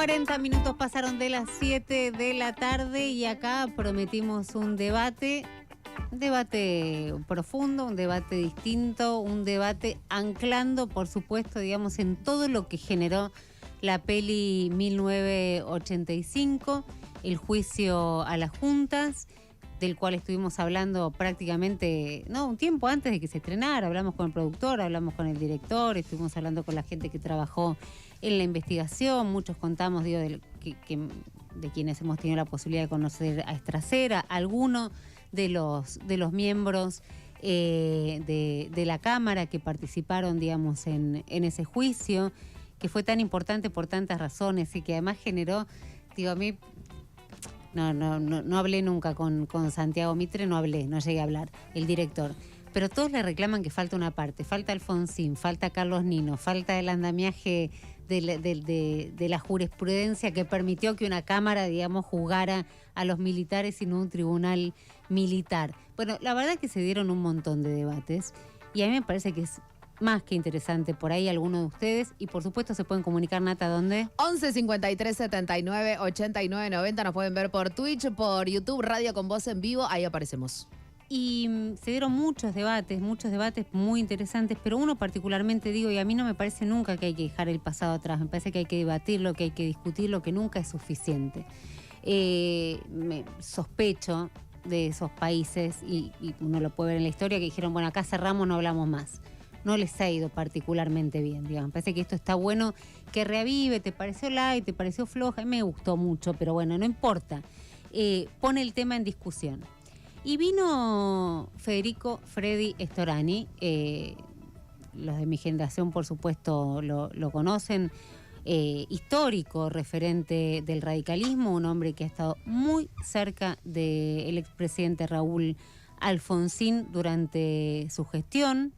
40 minutos pasaron de las 7 de la tarde y acá prometimos un debate profundo, un debate distinto, un debate anclando, por supuesto, digamos, en todo lo que generó la peli 1985, el juicio a las juntas, del cual estuvimos hablando prácticamente, un tiempo antes de que se estrenara. Hablamos con el productor, hablamos con el director, estuvimos hablando con la gente que trabajó en la investigación. Muchos contamos, de quienes hemos tenido la posibilidad de conocer a Estracera, algunos de los miembros de la Cámara que participaron, digamos, en ese juicio, que fue tan importante por tantas razones y que además generó, a mí... No hablé nunca con Santiago Mitre, no llegué a hablar, el director. Pero todos le reclaman que falta una parte, falta Alfonsín, falta Carlos Nino, falta el andamiaje de la jurisprudencia que permitió que una cámara, digamos, juzgara a los militares y no un tribunal militar. Bueno, la verdad es que se dieron un montón de debates y a mí me parece que es más que interesante por ahí alguno de ustedes, y por supuesto se pueden comunicar, Nata, ¿dónde? 11 53 79 89 90, nos pueden ver por Twitch, por YouTube, Radio con Voz en Vivo, ahí aparecemos. Y se dieron muchos debates muy interesantes, pero uno particularmente y a mí no me parece nunca que hay que dejar el pasado atrás, me parece que hay que debatirlo, que hay que discutirlo, que nunca es suficiente. Me sospecho de esos países, y uno lo puede ver en la historia, que dijeron, bueno, acá cerramos, no hablamos más. No les ha ido particularmente bien, digamos. Me parece que esto está bueno que reavive. ¿Te pareció light? ¿Te pareció floja? Me gustó mucho, pero bueno, no importa. Pone el tema en discusión. Y vino Freddy Storani. Los de mi generación, por supuesto, lo conocen. Histórico referente del radicalismo, un hombre que ha estado muy cerca del expresidente Raúl Alfonsín durante su gestión,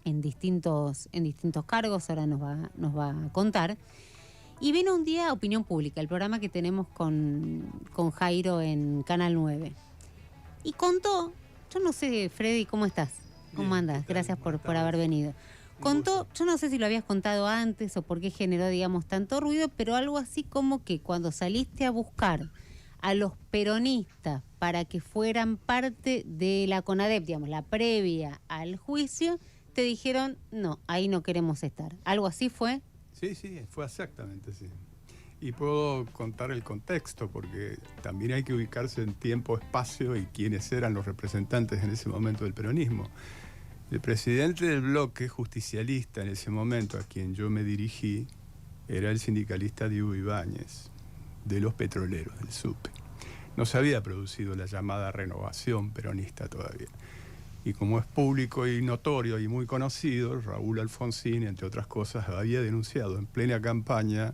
en distintos cargos, ahora nos va a contar. Y vino un día a Opinión Pública, el programa que tenemos con Jairo en Canal 9. Y contó, yo no sé, Freddy, ¿cómo estás? ¿Cómo andas? Gracias por haber venido. Contó, yo no sé si lo habías contado antes o por qué generó, digamos, tanto ruido, pero algo así como que cuando saliste a buscar a los peronistas para que fueran parte de la CONADEP, digamos, la previa al juicio, te dijeron, no, ahí no queremos estar. ¿Algo así fue? Sí, fue exactamente así. Y puedo contar el contexto, porque también hay que ubicarse en tiempo, espacio y quiénes eran los representantes en ese momento del peronismo. El presidente del bloque justicialista en ese momento, a quien yo me dirigí, era el sindicalista Diego Ibáñez, de los petroleros, del SUPE. No se había producido la llamada renovación peronista todavía. Y como es público y notorio y muy conocido, Raúl Alfonsín, entre otras cosas, había denunciado en plena campaña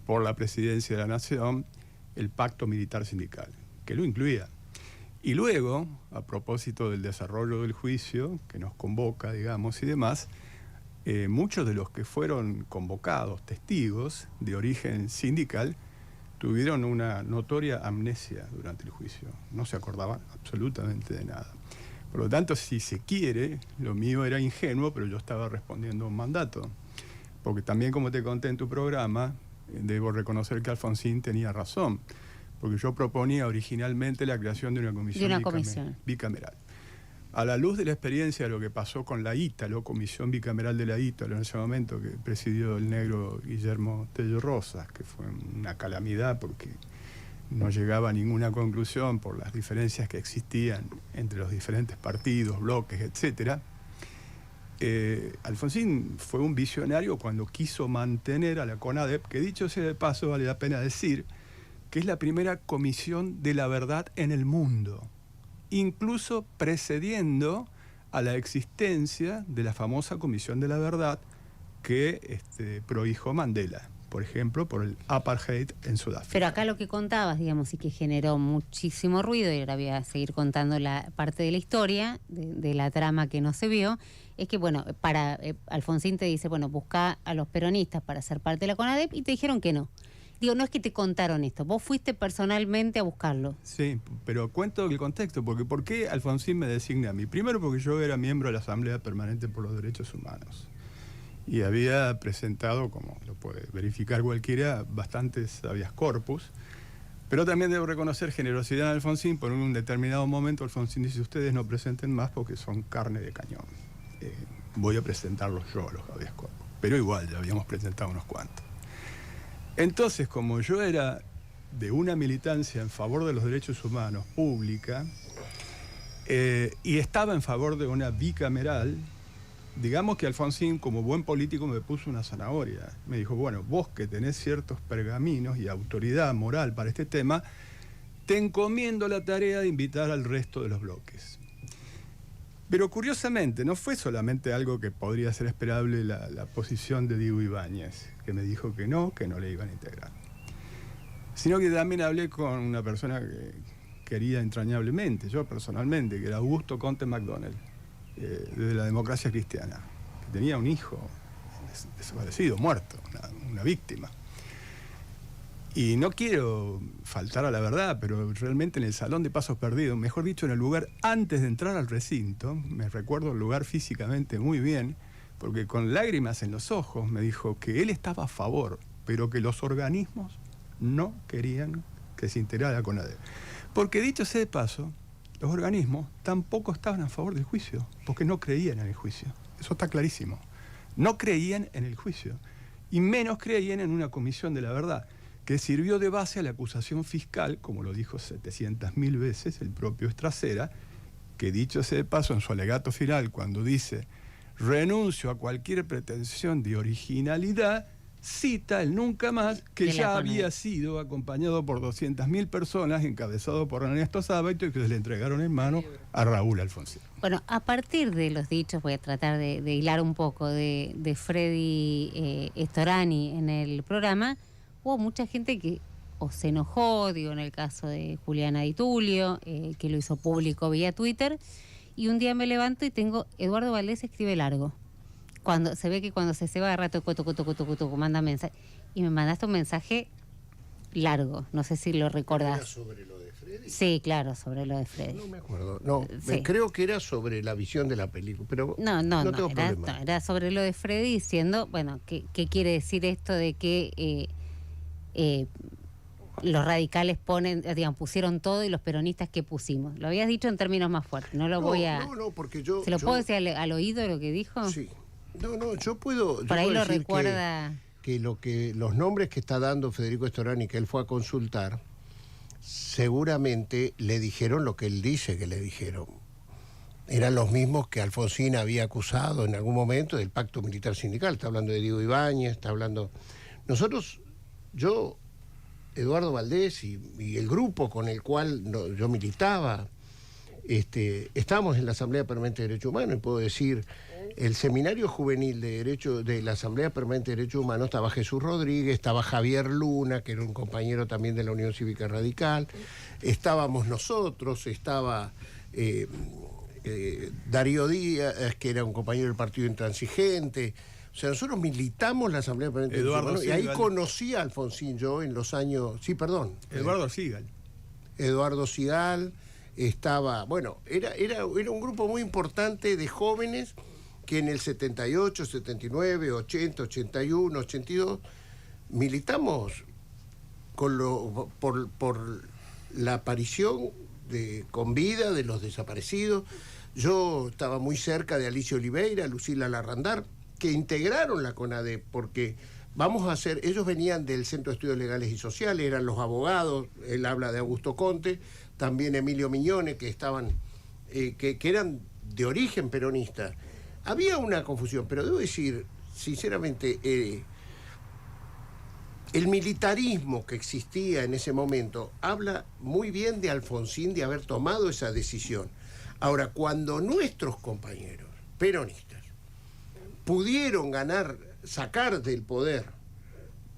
por la presidencia de la Nación el pacto militar sindical, que lo incluía. Y luego, a propósito del desarrollo del juicio, que nos convoca, digamos, y demás, muchos de los que fueron convocados, testigos de origen sindical, tuvieron una notoria amnesia durante el juicio. No se acordaban absolutamente de nada. Por lo tanto, si se quiere, lo mío era ingenuo, pero yo estaba respondiendo a un mandato. Porque también, como te conté en tu programa, debo reconocer que Alfonsín tenía razón. Porque yo proponía originalmente la creación de una comisión bicameral. A la luz de la experiencia de lo que pasó con la Ítalo, Comisión Bicameral de la Ítalo, en ese momento, que presidió el negro Guillermo Tello Rosas, que fue una calamidad porque no llegaba a ninguna conclusión por las diferencias que existían entre los diferentes partidos, bloques, etc. Alfonsín fue un visionario cuando quiso mantener a la CONADEP, que dicho sea de paso, vale la pena decir, que es la primera comisión de la verdad en el mundo, incluso precediendo a la existencia de la famosa Comisión de la Verdad que prohijo Mandela, por ejemplo, por el apartheid en Sudáfrica. Pero acá lo que contabas, digamos, y que generó muchísimo ruido, y ahora voy a seguir contando la parte de la historia, de la trama que no se vio, es que, bueno, Alfonsín te dice, bueno, busca a los peronistas para ser parte de la CONADEP, y te dijeron que no. Digo, no es que te contaron esto, vos fuiste personalmente a buscarlo. Sí, pero cuento el contexto, porque ¿por qué Alfonsín me designa a mí? Primero porque yo era miembro de la Asamblea Permanente por los Derechos Humanos. y había presentado, como lo puede verificar cualquiera, bastantes habeas corpus. Pero también debo reconocer generosidad en Alfonsín. Por un determinado momento Alfonsín dice: ustedes no presenten más porque son carne de cañón. Voy a presentarlos yo, los habeas corpus. Pero igual, ya habíamos presentado unos cuantos. Entonces, como yo era de una militancia en favor de los derechos humanos pública, y estaba en favor de una bicameral, digamos que Alfonsín, como buen político, me puso una zanahoria. Me dijo: bueno, vos que tenés ciertos pergaminos y autoridad moral para este tema, te encomiendo la tarea de invitar al resto de los bloques. Pero curiosamente, no fue solamente algo que podría ser esperable la posición de Diego Ibáñez, que me dijo que no le iban a integrar. Sino que también hablé con una persona que quería entrañablemente, yo personalmente, que era Augusto Conte MacDonald, de la Democracia Cristiana, que tenía un hijo desaparecido, muerto, una víctima. Y no quiero faltar a la verdad, pero realmente en el Salón de Pasos Perdidos, mejor dicho, en el lugar antes de entrar al recinto, me recuerdo el lugar físicamente muy bien, porque con lágrimas en los ojos me dijo que él estaba a favor, pero que los organismos no querían que se integrara con CONADEP. Porque dicho sea de paso, los organismos tampoco estaban a favor del juicio, porque no creían en el juicio. Eso está clarísimo. No creían en el juicio, y menos creían en una comisión de la verdad, que sirvió de base a la acusación fiscal, como lo dijo 700.000 veces el propio Estracera, que dicho sea de paso en su alegato final, cuando dice renuncio a cualquier pretensión de originalidad, cita el nunca más, que ya había sido acompañado por 200.000 personas, encabezado por Ernesto Sábato, y que se le entregaron en mano a Raúl Alfonsín. Bueno, a partir de los dichos, voy a tratar de hilar un poco de Freddy Storani en el programa. Hubo mucha gente que o se enojó, digo, en el caso de Juliana Di Tulio, que lo hizo público vía Twitter, y un día me levanto y tengo Eduardo Valdés escribe largo. Cuando se ve que cuando se va de rato, manda mensaje, y me mandaste un mensaje largo, no sé si lo recordás. ¿Era sobre lo de Freddy? Sí, claro, sobre lo de Freddy. No me acuerdo, no, Sí. Creo que era sobre la visión de la película, pero no tengo problema. Era sobre lo de Freddy diciendo, bueno, ¿qué quiere decir esto de que los radicales pusieron todo y los peronistas que pusimos? Lo habías dicho en términos más fuertes, no lo voy a... No, porque yo... ¿Se lo puedo decir al oído lo que dijo? Sí. No, yo puedo... Por ahí puedo lo decir recuerda... Que los nombres que está dando Federico Storani, que él fue a consultar, seguramente le dijeron lo que él dice que le dijeron. Eran los mismos que Alfonsín había acusado en algún momento del pacto militar sindical. Está hablando de Diego Ibáñez, está hablando... Nosotros, yo, Eduardo Valdés y el grupo con el cual yo militaba, estábamos en la Asamblea Permanente de Derechos Humanos, y puedo decir, el Seminario Juvenil de la Asamblea Permanente de Derechos Humanos estaba Jesús Rodríguez, estaba Javier Luna, que era un compañero también de la Unión Cívica Radical, estábamos nosotros, estaba Darío Díaz, que era un compañero del Partido Intransigente. O sea, nosotros militamos la Asamblea Permanente de Derechos Humanos, y ahí conocí a Alfonsín yo en los años... Sí, perdón. Eduardo Sigal. Eduardo Sigal estaba... Bueno, era un grupo muy importante de jóvenes que en el 78, 79, 80, 81, 82 militamos por la aparición con vida de los desaparecidos. Yo estaba muy cerca de Alicia Oliveira, Lucila Larrandar, que integraron la CONADEP, porque ellos venían del Centro de Estudios Legales y Sociales, eran los abogados, él habla de Augusto Conte, también Emilio Miñone, que estaban, que eran de origen peronista. Había una confusión, pero debo decir, sinceramente, el militarismo que existía en ese momento habla muy bien de Alfonsín, de haber tomado esa decisión. Ahora, cuando nuestros compañeros peronistas pudieron sacar del poder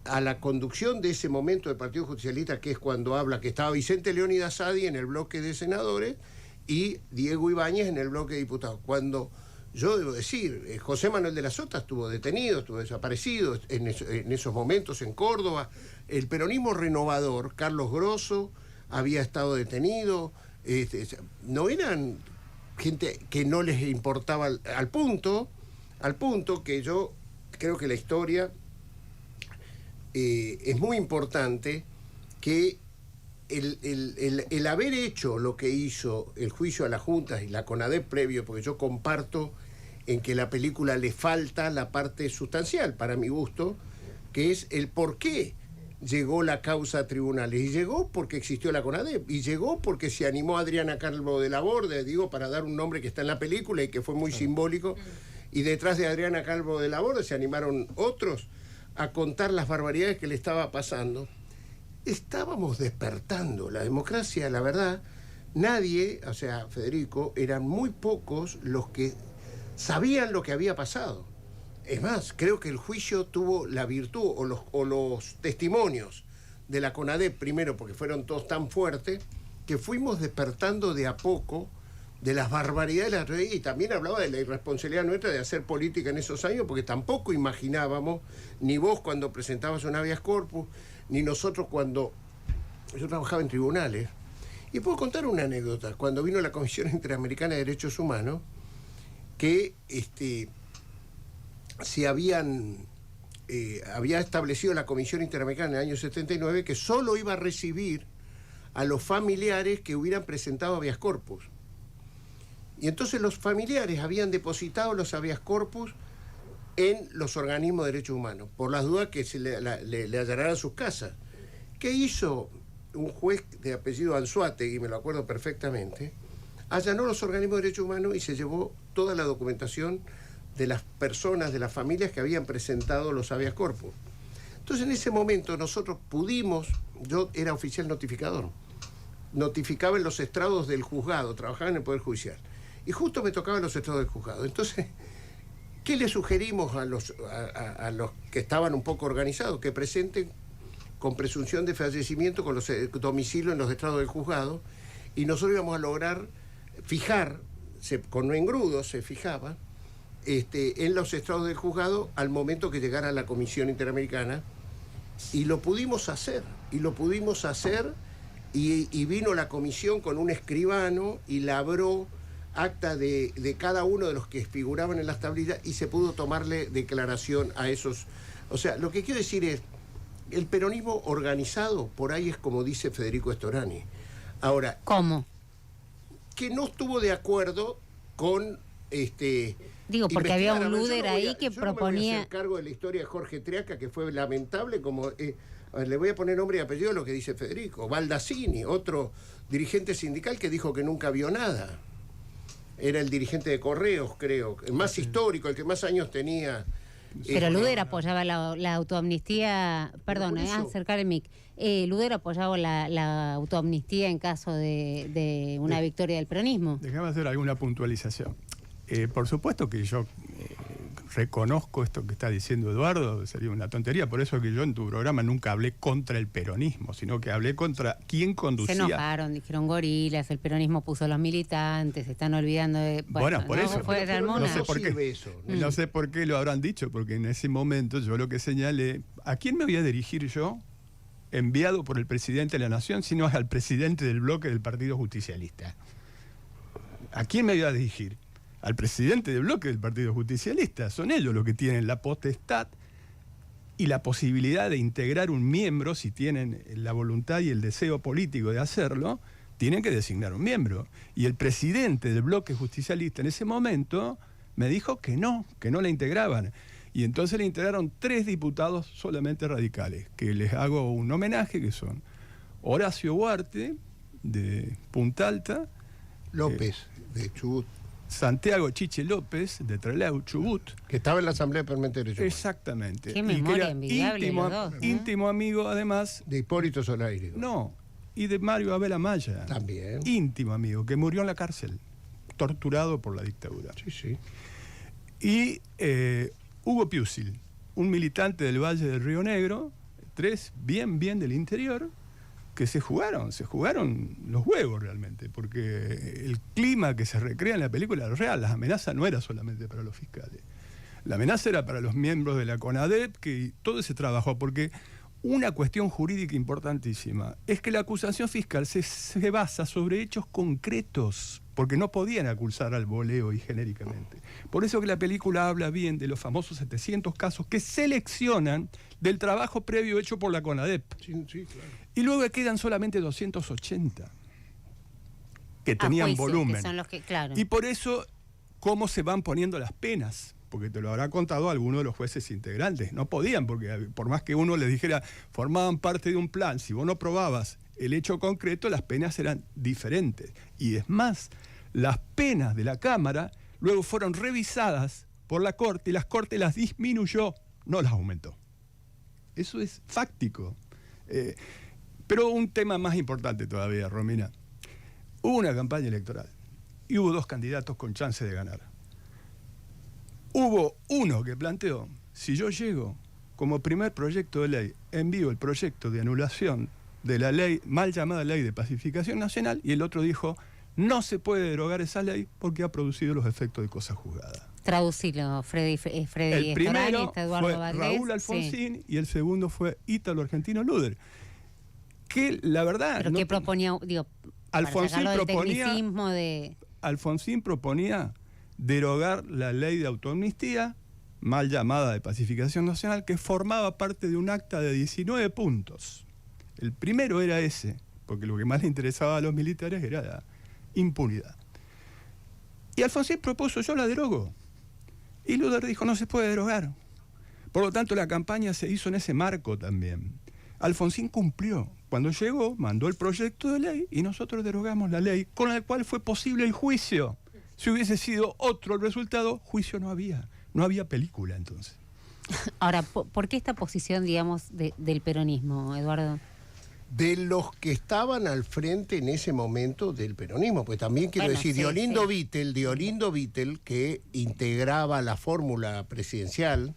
a la conducción de ese momento del Partido Justicialista, que es cuando habla que estaba Vicente Leónidas Sadi en el bloque de senadores y Diego Ibáñez en el bloque de diputados. Cuando, yo debo decir, José Manuel de la Sota estuvo detenido, estuvo desaparecido en esos momentos en Córdoba. El peronismo renovador, Carlos Grosso, había estado detenido. No eran gente que no les importaba al punto que creo que la historia es muy importante que el haber hecho lo que hizo el juicio a las juntas y la CONADEP previo, porque yo comparto en que la película le falta la parte sustancial, para mi gusto, que es el por qué llegó la causa a tribunales. Y llegó porque existió la CONADEP, y llegó porque se animó Adriana Calvo de la Borde, digo, para dar un nombre que está en la película y que fue muy simbólico, y detrás de Adriana Calvo de la Borde se animaron otros a contar las barbaridades que le estaba pasando. Estábamos despertando la democracia, la verdad. Nadie, o sea, Federico, eran muy pocos los que sabían lo que había pasado. Es más, creo que el juicio tuvo la virtud, o los testimonios de la CONADEP, primero porque fueron todos tan fuertes, que fuimos despertando de a poco de las barbaridades de la realidad. Y también hablaba de la irresponsabilidad nuestra de hacer política en esos años, porque tampoco imaginábamos, ni vos cuando presentabas un habeas corpus, ni nosotros cuando yo trabajaba en tribunales. Y puedo contar una anécdota. Cuando vino la Comisión Interamericana de Derechos Humanos, que había establecido la Comisión Interamericana en el año 79 que solo iba a recibir a los familiares que hubieran presentado habeas corpus. Y entonces los familiares habían depositado los habeas corpus en los organismos de derechos humanos, por las dudas que se le allanaran sus casas. ¿Qué hizo un juez de apellido Anzuategui, me lo acuerdo perfectamente? Allanó los organismos de derechos humanos y se llevó toda la documentación de las personas, de las familias que habían presentado los habeas corpus. Entonces en ese momento nosotros pudimos, yo era oficial notificador, notificaba en los estrados del juzgado, trabajaba en el Poder Judicial, y justo me tocaba en los estrados del juzgado. Entonces, ¿qué le sugerimos a los que estaban un poco organizados? Que presenten con presunción de fallecimiento con los domicilios en los estrados del juzgado, y nosotros íbamos a lograr fijar, con engrudo se fijaba, en los estrados del juzgado al momento que llegara la Comisión Interamericana, y lo pudimos hacer, y vino la comisión con un escribano y labró acta de cada uno de los que figuraban en las tablillas, y se pudo tomarle declaración a esos. O sea, lo que quiero decir es, el peronismo organizado, por ahí es como dice Federico Storani. Ahora, ¿cómo? Que no estuvo de acuerdo con digo, porque había un Luder ahí que yo proponía. No me voy a hacer cargo de la historia de Jorge Triaca, que fue lamentable, como a ver, le voy a poner nombre y apellido a lo que dice Federico. Baldassini, otro dirigente sindical que dijo que nunca vio nada. Era el dirigente de Correos, creo, el más histórico, el que más años tenía. Pero Luder apoyaba la autoamnistía, perdón, acercar el mic. Luder apoyaba la autoamnistía en caso de una victoria del peronismo. Déjame hacer alguna puntualización. Por supuesto que yo reconozco esto que está diciendo Eduardo, sería una tontería, por eso que yo en tu programa nunca hablé contra el peronismo, sino que hablé contra quien conducía. Se enojaron, dijeron gorilas, el peronismo puso a los militantes, se están olvidando de... Bueno, por eso. No sé por qué. No sé por qué lo habrán dicho, porque en ese momento yo lo que señalé, ¿a quién me voy a dirigir yo, enviado por el presidente de la Nación, sino al presidente del bloque del Partido Justicialista? ¿A quién me voy a dirigir? Al presidente del bloque del Partido Justicialista. Son ellos los que tienen la potestad y la posibilidad de integrar un miembro, si tienen la voluntad y el deseo político de hacerlo, tienen que designar un miembro. Y el presidente del bloque justicialista en ese momento me dijo que no la integraban. Y entonces le integraron 3 diputados solamente radicales, que les hago un homenaje, que son Horacio Huarte, de Punta Alta, López, de Chubut, Santiago Chiche López, de Trelew, Chubut. Que estaba en la Asamblea Permanente de Derechos Humanos. Exactamente. Qué memoria envidiable los dos, ¿no? Íntimo amigo, además. De Hipólito Zoraire. No, y de Mario Abel Amaya. También. Íntimo amigo, que murió en la cárcel, torturado por la dictadura. Sí, sí. Y Hugo Piusil, un militante del Valle del Río Negro, 3 bien del interior, que se jugaron los huevos realmente, porque el clima que se recrea en la película era real. Las amenazas no eran solamente para los fiscales, la amenaza era para los miembros de la CONADEP, que todo se trabajó, porque una cuestión jurídica importantísima es que la acusación fiscal se basa sobre hechos concretos, porque no podían acusar al voleo y genéricamente. Por eso que la película habla bien de los famosos 700 casos que seleccionan del trabajo previo hecho por la CONADEP. Sí, claro. Y luego quedan solamente 280 que tenían juicio, volumen. que son los que, claro. Y por eso, ¿cómo se van poniendo las penas? Porque te lo habrá contado alguno de los jueces integrantes. No podían, porque por más que uno les dijera, formaban parte de un plan, si vos no probabas el hecho concreto, las penas eran diferentes. Y es más, las penas de la Cámara luego fueron revisadas por la Corte y la Corte las disminuyó, no las aumentó. Eso es fáctico. Pero un tema más importante todavía, Romina. Hubo una campaña electoral y hubo 2 candidatos con chance de ganar. Hubo uno que planteó, si yo llego como primer proyecto de ley, envío el proyecto de anulación de la ley, mal llamada Ley de Pacificación Nacional, y el otro dijo, no se puede derogar esa ley porque ha producido los efectos de cosa juzgada. Traducilo, Freddy El primero está Eduardo fue Valdés, Raúl Alfonsín y el segundo fue Ítalo Argentino Luder. Que la verdad... Pero ¿qué proponía? Digo, Alfonsín para proponía, tecnicismo de... Alfonsín proponía derogar la ley de autoamnistía, mal llamada de Pacificación Nacional, que formaba parte de un acta de 19 puntos. El primero era ese, porque lo que más le interesaba a los militares era la impunidad. Y Alfonsín propuso, yo la derogo. Y Luder dijo, no se puede derogar. Por lo tanto, la campaña se hizo en ese marco también. Alfonsín cumplió. Cuando llegó, mandó el proyecto de ley y nosotros derogamos la ley, con la cual fue posible el juicio. Si hubiese sido otro el resultado, juicio no había. No había película entonces. Ahora, ¿por qué esta posición, digamos, del peronismo, Eduardo? De los que estaban al frente en ese momento del peronismo, pues también quiero decir, sí, Diolindo Vittel, que integraba la fórmula presidencial,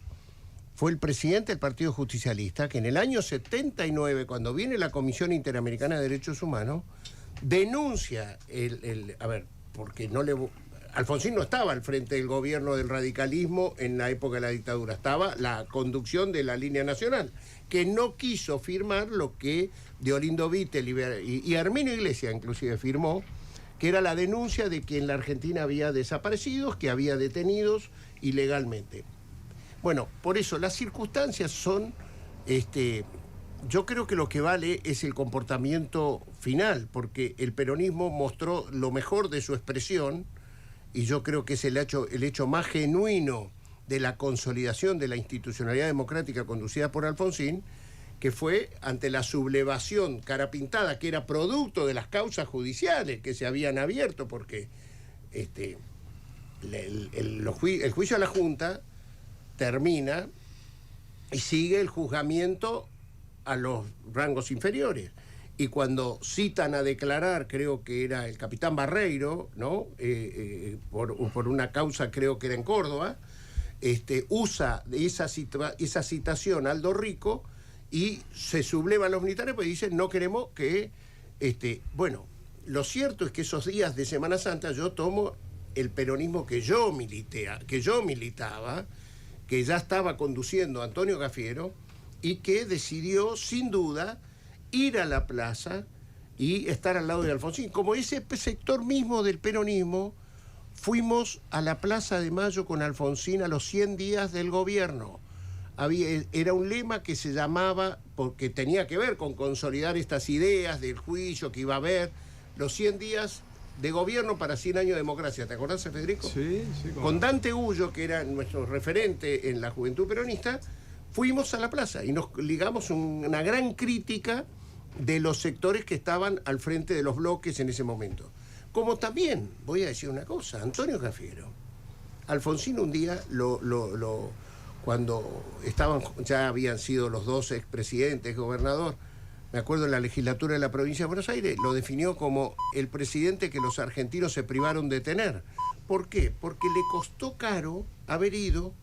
fue el presidente del Partido Justicialista, que en el año 79, cuando viene la Comisión Interamericana de Derechos Humanos, denuncia porque no le... Alfonsín no estaba al frente del gobierno del radicalismo en la época de la dictadura, estaba la conducción de la línea nacional, que no quiso firmar lo que Diolindo Vittel y Arminio Iglesias inclusive firmó, que era la denuncia de que en la Argentina había desaparecidos, que había detenidos ilegalmente. Bueno, por eso las circunstancias son, yo creo que lo que vale es el comportamiento final, porque el peronismo mostró lo mejor de su expresión, y yo creo que es el hecho más genuino de la consolidación de la institucionalidad democrática conducida por Alfonsín, que fue ante la sublevación cara pintada, que era producto de las causas judiciales que se habían abierto, porque el juicio a la Junta termina y sigue el juzgamiento a los rangos inferiores. Y cuando citan a declarar, creo que era el capitán Barreiro, ¿no? Por una causa, creo que era en Córdoba, usa esa citación Aldo Rico y se sublevan los militares, pues dicen, no queremos que... Bueno, lo cierto es que esos días de Semana Santa yo tomo el peronismo que yo militaba, que ya estaba conduciendo Antonio Cafiero, y que decidió, sin duda, ir a la plaza y estar al lado de Alfonsín. Como ese sector mismo del peronismo, fuimos a la Plaza de Mayo con Alfonsín a los 100 días del gobierno. Era un lema que se llamaba, porque tenía que ver con consolidar estas ideas del juicio que iba a haber, los 100 días de gobierno para 100 años de democracia. ¿Te acordás, Federico? Sí. Con Dante Ullo, que era nuestro referente en la juventud peronista, fuimos a la plaza y nos ligamos una gran crítica de los sectores que estaban al frente de los bloques en ese momento. Como también, voy a decir una cosa, Antonio Cafiero, Alfonsín un día, cuando ya habían sido los dos expresidentes, gobernador, me acuerdo en la legislatura de la provincia de Buenos Aires, lo definió como el presidente que los argentinos se privaron de tener. ¿Por qué? Porque le costó caro haber ido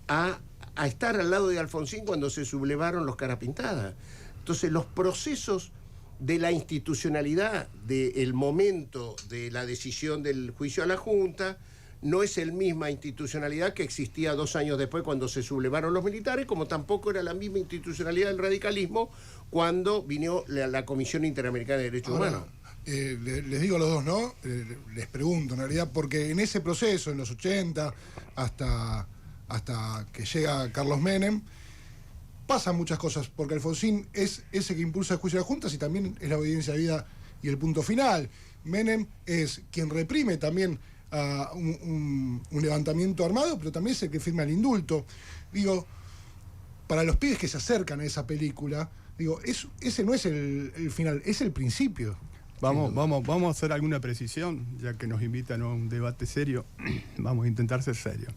a estar al lado de Alfonsín cuando se sublevaron los Carapintadas. Entonces, los procesos de la institucionalidad del momento de la decisión del juicio a la Junta, no es la misma institucionalidad que existía 2 años después cuando se sublevaron los militares, como tampoco era la misma institucionalidad del radicalismo cuando vino la Comisión Interamericana de Derechos Humanos. Les digo a los dos, ¿no? Les pregunto, en realidad, porque en ese proceso, en los 80, hasta que llega Carlos Menem, pasan muchas cosas, porque Alfonsín es ese que impulsa el juicio de las juntas y también es la obediencia a vida y el punto final. Menem es quien reprime también a un levantamiento armado, pero también es el que firma el indulto. Digo, para los pibes que se acercan a esa película, digo, ese no es el final, es el principio. Vamos a hacer alguna precisión, ya que nos invitan a un debate serio. Vamos a intentar ser serios.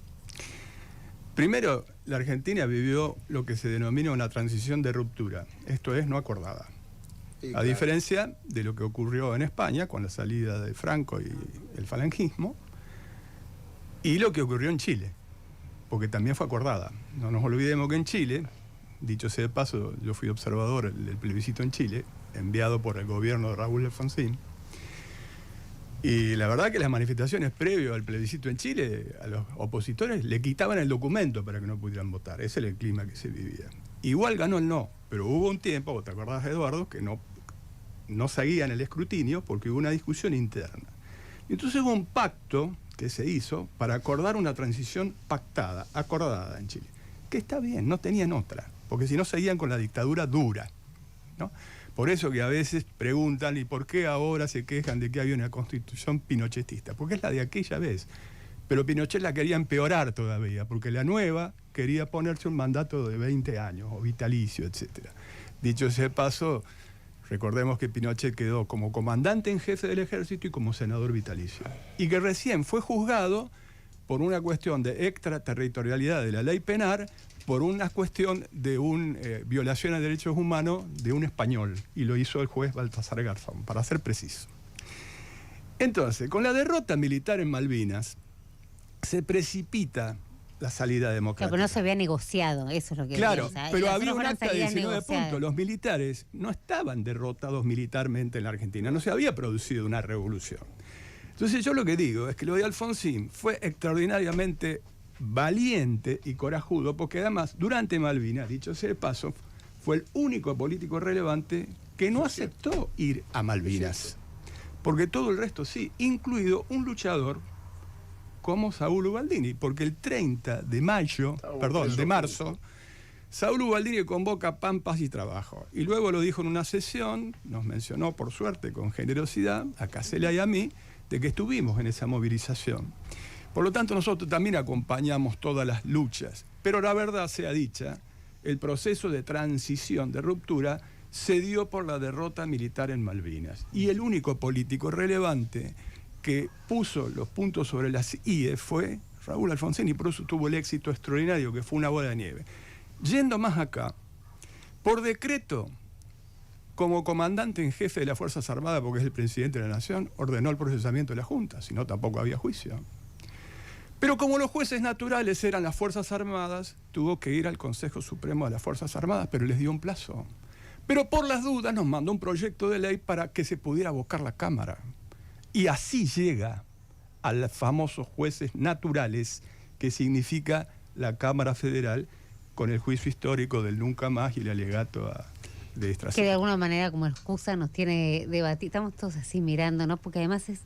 Primero, la Argentina vivió lo que se denomina una transición de ruptura, esto es, no acordada. Sí, A claro. diferencia de lo que ocurrió en España con la salida de Franco y el falangismo, y lo que ocurrió en Chile, porque también fue acordada. No nos olvidemos que en Chile, dicho sea de paso, yo fui observador del plebiscito en Chile, enviado por el gobierno de Raúl Alfonsín, y la verdad que las manifestaciones previo al plebiscito en Chile, a los opositores le quitaban el documento para que no pudieran votar. Ese era el clima que se vivía. Igual ganó el no, pero hubo un tiempo, ¿vos te acordás, Eduardo?, que no seguían el escrutinio porque hubo una discusión interna. Y entonces hubo un pacto que se hizo para acordar una transición pactada, acordada en Chile. Que está bien, no tenían otra, porque si no seguían con la dictadura dura, ¿no? Por eso que a veces preguntan, ¿y por qué ahora se quejan de que había una constitución pinochetista? Porque es la de aquella vez. Pero Pinochet la quería empeorar todavía, porque la nueva quería ponerse un mandato de 20 años, o vitalicio, etc. Dicho ese paso, recordemos que Pinochet quedó como comandante en jefe del ejército y como senador vitalicio. Y que recién fue juzgado por una cuestión de extraterritorialidad de la ley penal, por una cuestión de una violación a derechos humanos de un español. Y lo hizo el juez Baltasar Garzón, para ser preciso. Entonces, con la derrota militar en Malvinas, se precipita la salida democrática. Pero no se había negociado, eso es lo que Claro, digo, o sea, pero las había otras un fueron acta de salidas 19 negociadas. puntos. Los militares no estaban derrotados militarmente en la Argentina, no se había producido una revolución. Entonces yo lo que digo es que lo de Alfonsín fue extraordinariamente valiente y corajudo, porque además durante Malvinas, dicho sea de paso, fue el único político relevante que no aceptó ir a Malvinas. Porque todo el resto sí, incluido un luchador como Saúl Ubaldini, porque el 30 de marzo, Saúl Ubaldini convoca Pan, Paz y Trabajo. Y luego lo dijo en una sesión, nos mencionó por suerte con generosidad, a Casella y a mí, de que estuvimos en esa movilización. Por lo tanto, nosotros también acompañamos todas las luchas. Pero la verdad sea dicha, el proceso de transición, de ruptura, se dio por la derrota militar en Malvinas. Y el único político relevante que puso los puntos sobre las IE fue Raúl Alfonsín, y por eso tuvo el éxito extraordinario, que fue una bola de nieve. Yendo más acá, por decreto, como comandante en jefe de las Fuerzas Armadas, porque es el presidente de la Nación, ordenó el procesamiento de la Junta, si no tampoco había juicio. Pero como los jueces naturales eran las Fuerzas Armadas, tuvo que ir al Consejo Supremo de las Fuerzas Armadas, pero les dio un plazo. Pero por las dudas nos mandó un proyecto de ley para que se pudiera abocar la Cámara. Y así llega a los famosos jueces naturales, que significa la Cámara Federal, con el juicio histórico del nunca más y el alegato de extracción. Que de alguna manera como excusa nos tiene debatido. Estamos todos así mirando, ¿no? Porque además es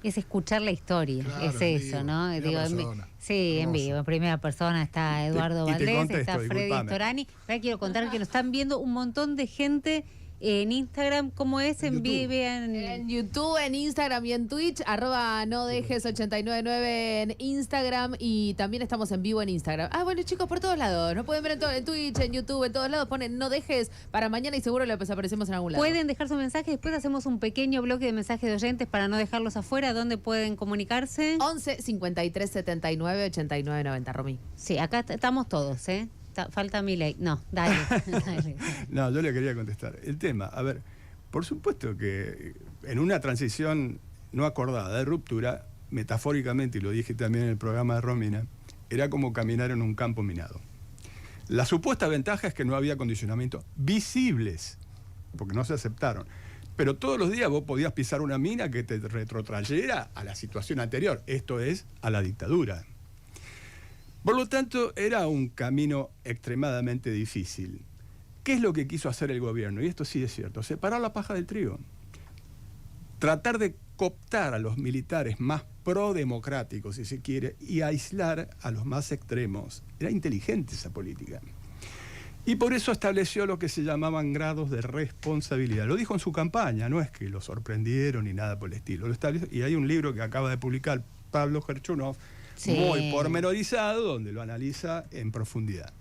escuchar la historia, Claro, es en eso, vivo, ¿no? primera Digo, persona. sí, en Hermoso. vivo, en primera persona está Eduardo Y te Valdés, contesto, está Freddy disculpame. Storani. Ahora quiero contar que nos están viendo un montón de gente en Instagram, ¿cómo es? En YouTube. En YouTube, en Instagram y en Twitch, @nodejes899 en Instagram, y también estamos en vivo en Instagram. Ah, bueno, chicos, por todos lados. Nos pueden ver en Twitch, en YouTube, en todos lados. Ponen No Dejes para mañana y seguro les aparecemos en algún lado. Pueden dejar su mensaje, después hacemos un pequeño bloque de mensajes de oyentes para no dejarlos afuera. ¿Dónde pueden comunicarse? 11 53 79 89 90, Romy. Sí, acá estamos todos, ¿eh? Falta mi ley. No, dale. Dale. No, yo le quería contestar. El tema, a ver, por supuesto que en una transición no acordada de ruptura, metafóricamente, y lo dije también en el programa de Romina, era como caminar en un campo minado. La supuesta ventaja es que no había condicionamientos visibles, porque no se aceptaron. Pero todos los días vos podías pisar una mina que te retrotrayera a la situación anterior, esto es, a la dictadura. Por lo tanto, era un camino extremadamente difícil. ¿Qué es lo que quiso hacer el gobierno? Y esto sí es cierto, separar la paja del trigo. Tratar de cooptar a los militares más prodemocráticos, si se quiere, y aislar a los más extremos. Era inteligente esa política. Y por eso estableció lo que se llamaban grados de responsabilidad. Lo dijo en su campaña, no es que lo sorprendieron ni nada por el estilo. Lo estableció, y hay un libro que acaba de publicar Pablo Gerchunov, muy pormenorizado, donde lo analiza en profundidad.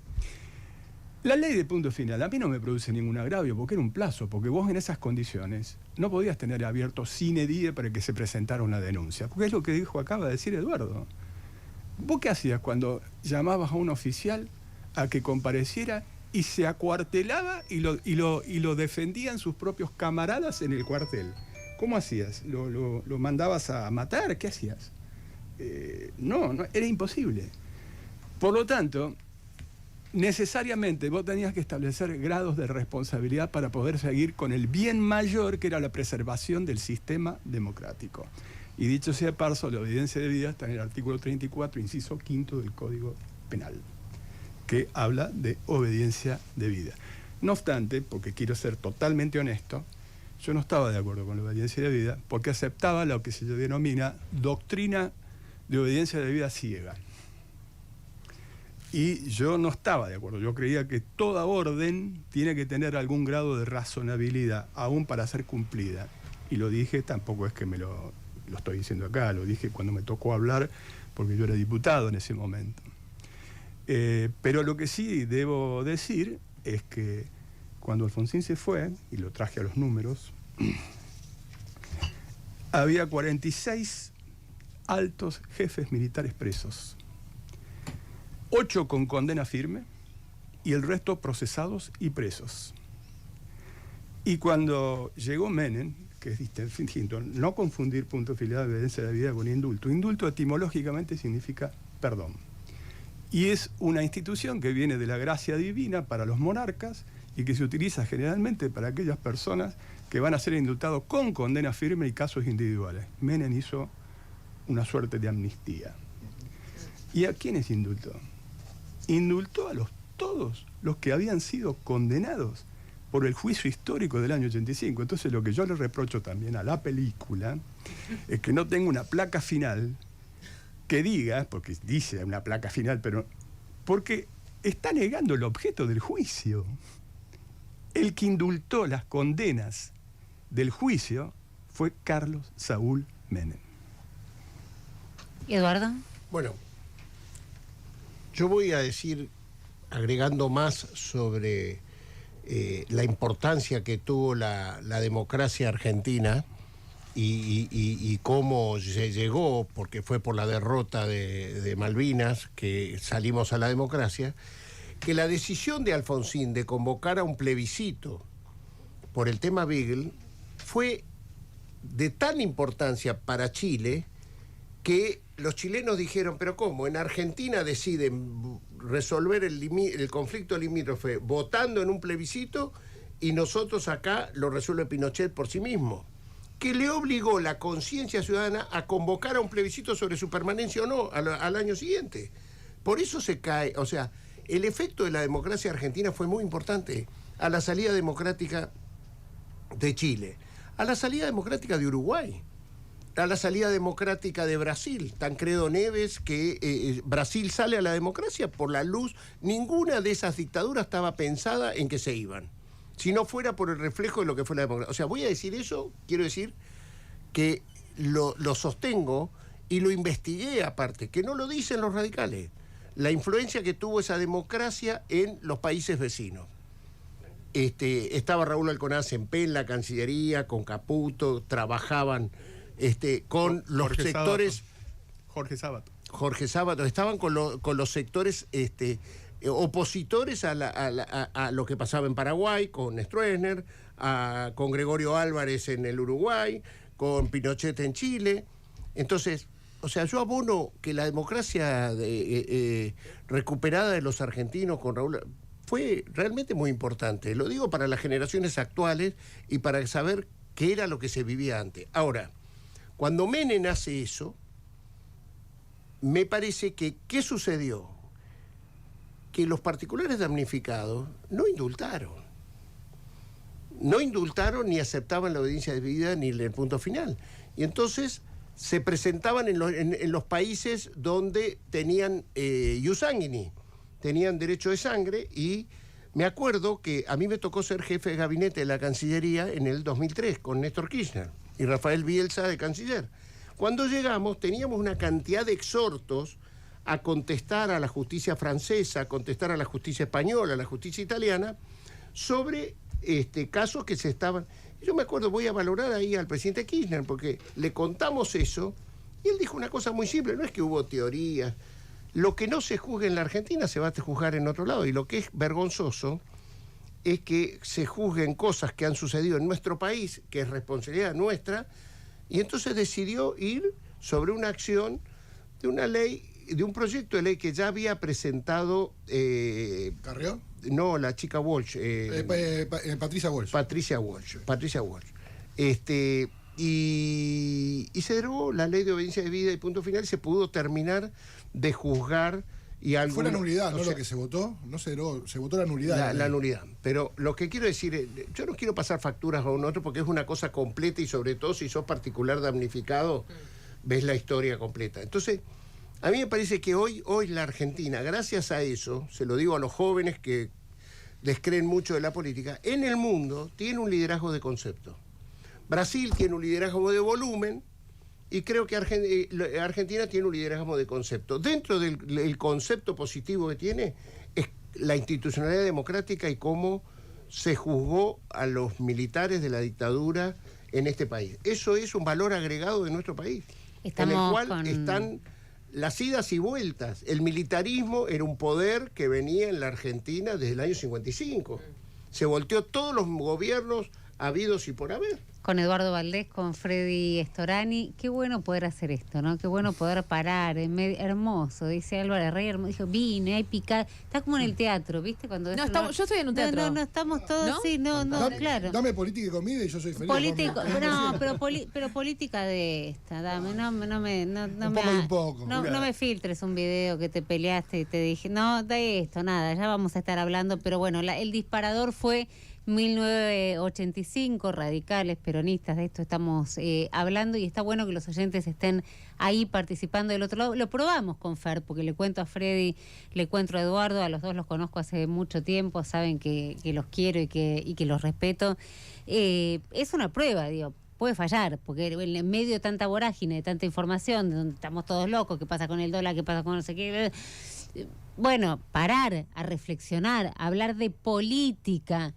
La ley de punto final a mí no me produce ningún agravio, porque era un plazo, porque vos en esas condiciones no podías tener abierto sine die para que se presentara una denuncia, porque es lo que acaba de decir Eduardo. ¿Vos qué hacías cuando llamabas a un oficial a que compareciera y se acuartelaba y lo defendían sus propios camaradas en el cuartel? ¿Cómo hacías? ¿Lo mandabas a matar? ¿Qué hacías? No, era imposible. Por lo tanto, necesariamente vos tenías que establecer grados de responsabilidad para poder seguir con el bien mayor, que era la preservación del sistema democrático. Y dicho sea de paso, la obediencia de vida está en el artículo 34, inciso 5 del Código Penal, que habla de obediencia de vida. No obstante, porque quiero ser totalmente honesto, yo no estaba de acuerdo con la obediencia de vida, porque aceptaba lo que se denomina doctrina de obediencia de vida ciega. Y yo no estaba de acuerdo. Yo creía que toda orden tiene que tener algún grado de razonabilidad, aún para ser cumplida. Y lo dije, tampoco es que me lo estoy diciendo acá, lo dije cuando me tocó hablar, porque yo era diputado en ese momento. Pero lo que sí debo decir es que cuando Alfonsín se fue, y lo traje a los números, había 46 altos jefes militares presos, 8 con condena firme y el resto procesados y presos. Y cuando llegó Menem, que es distinto, no confundir punto final de obediencia de la vida con indulto. Indulto etimológicamente significa perdón. Y es una institución que viene de la gracia divina para los monarcas y que se utiliza generalmente para aquellas personas que van a ser indultados con condena firme y casos individuales. Menem hizo una suerte de amnistía. ¿Y a quiénes indultó? Indultó a todos los que habían sido condenados por el juicio histórico del año 85. Entonces lo que yo le reprocho también a la película es que no tenga una placa final que diga, porque dice una placa final, pero porque está negando el objeto del juicio. El que indultó las condenas del juicio fue Carlos Saúl Menem. Eduardo. Bueno, yo voy a decir, agregando más sobre la importancia que tuvo la democracia argentina y cómo se llegó, porque fue por la derrota de Malvinas que salimos a la democracia, que la decisión de Alfonsín de convocar a un plebiscito por el tema Beagle fue de tan importancia para Chile que los chilenos dijeron, pero ¿cómo? En Argentina deciden resolver el conflicto limítrofe votando en un plebiscito y nosotros acá lo resuelve Pinochet por sí mismo, que le obligó la conciencia ciudadana a convocar a un plebiscito sobre su permanencia o no al año siguiente. Por eso se cae, o sea, el efecto de la democracia argentina fue muy importante a la salida democrática de Chile, a la salida democrática de Uruguay, a la salida democrática de Brasil. Tancredo Neves, que Brasil sale a la democracia por la luz. Ninguna de esas dictaduras estaba pensada en que se iban, si no fuera por el reflejo de lo que fue la democracia. O sea, voy a decir eso, quiero decir que lo sostengo y lo investigué aparte, que no lo dicen los radicales, la influencia que tuvo esa democracia en los países vecinos. Estaba Raúl Alconaz en la Cancillería, con Caputo, trabajaban con los Jorge sectores... Sábato. Jorge Sábato, estaban con los sectores opositores a lo que pasaba en Paraguay, con Stroessner, con Gregorio Álvarez en el Uruguay, con Pinochet en Chile. Entonces, o sea, yo abono que la democracia recuperada de los argentinos con Raúl fue realmente muy importante. Lo digo para las generaciones actuales y para saber que era lo que se vivía antes. Ahora, cuando Menem hace eso, me parece que, ¿qué sucedió? Que los particulares damnificados no indultaron. No indultaron ni aceptaban la audiencia de vida ni el punto final. Y entonces se presentaban en los países donde tenían ius sanguinis, tenían derecho de sangre, y me acuerdo que a mí me tocó ser jefe de gabinete de la Cancillería en el 2003 con Néstor Kirchner y Rafael Bielsa de canciller. Cuando llegamos teníamos una cantidad de exhortos a contestar a la justicia francesa, a contestar a la justicia española, a la justicia italiana, sobre casos que se estaban... Yo me acuerdo, voy a valorar ahí al presidente Kirchner, porque le contamos eso, y él dijo una cosa muy simple, no es que hubo teorías, lo que no se juzga en la Argentina se va a juzgar en otro lado, y lo que es vergonzoso es que se juzguen cosas que han sucedido en nuestro país, que es responsabilidad nuestra, y entonces decidió ir sobre una acción de una ley, de un proyecto de ley que ya había presentado... ¿Carrió? No, la chica Walsh. Patricia Walsh. Patricia Walsh. Y se derogó la ley de obediencia de vida y punto final, y se pudo terminar de juzgar. Fue la nulidad, ¿no? Lo que se votó, no se derogó, se votó la nulidad. La nulidad. Pero lo que quiero decir, yo no quiero pasar facturas a un otro porque es una cosa completa, y sobre todo si sos particular damnificado, ves la historia completa. Entonces, a mí me parece que hoy la Argentina, gracias a eso, se lo digo a los jóvenes que descreen mucho de la política, en el mundo tiene un liderazgo de concepto. Brasil tiene un liderazgo de volumen, y creo que Argentina tiene un liderazgo de concepto. Dentro del concepto positivo que tiene es la institucionalidad democrática y cómo se juzgó a los militares de la dictadura en este país. Eso es un valor agregado de nuestro país, en el cual están las idas y vueltas. El militarismo era un poder que venía en la Argentina desde el año 55. Se volteó todos los gobiernos habidos y por haber. Con Eduardo Valdés, con Freddy Storani. Qué bueno poder hacer esto, ¿no? Qué bueno poder parar. Hermoso, dice Álvaro Herrera. Dijo, vine, hay picada. Está como en el teatro, ¿viste? Cuando yo estoy en un teatro. No, estamos todos, ¿no? Sí, claro. Dame política y comida y yo soy feliz. Pero política de esta, dame, un poco. No me filtres un video que te peleaste y te dije, no, de esto, nada, ya vamos a estar hablando, pero bueno, el disparador fue 1985, radicales, peronistas, de esto estamos hablando, y está bueno que los oyentes estén ahí participando del otro lado. Lo probamos con Fer, porque le cuento a Freddy, le cuento a Eduardo, a los dos los conozco hace mucho tiempo, saben que los quiero y que los respeto. Es una prueba, digo, puede fallar, porque en medio de tanta vorágine, de tanta información, donde estamos todos locos, qué pasa con el dólar, qué pasa con no sé qué... Bueno, parar, a reflexionar, a hablar de política...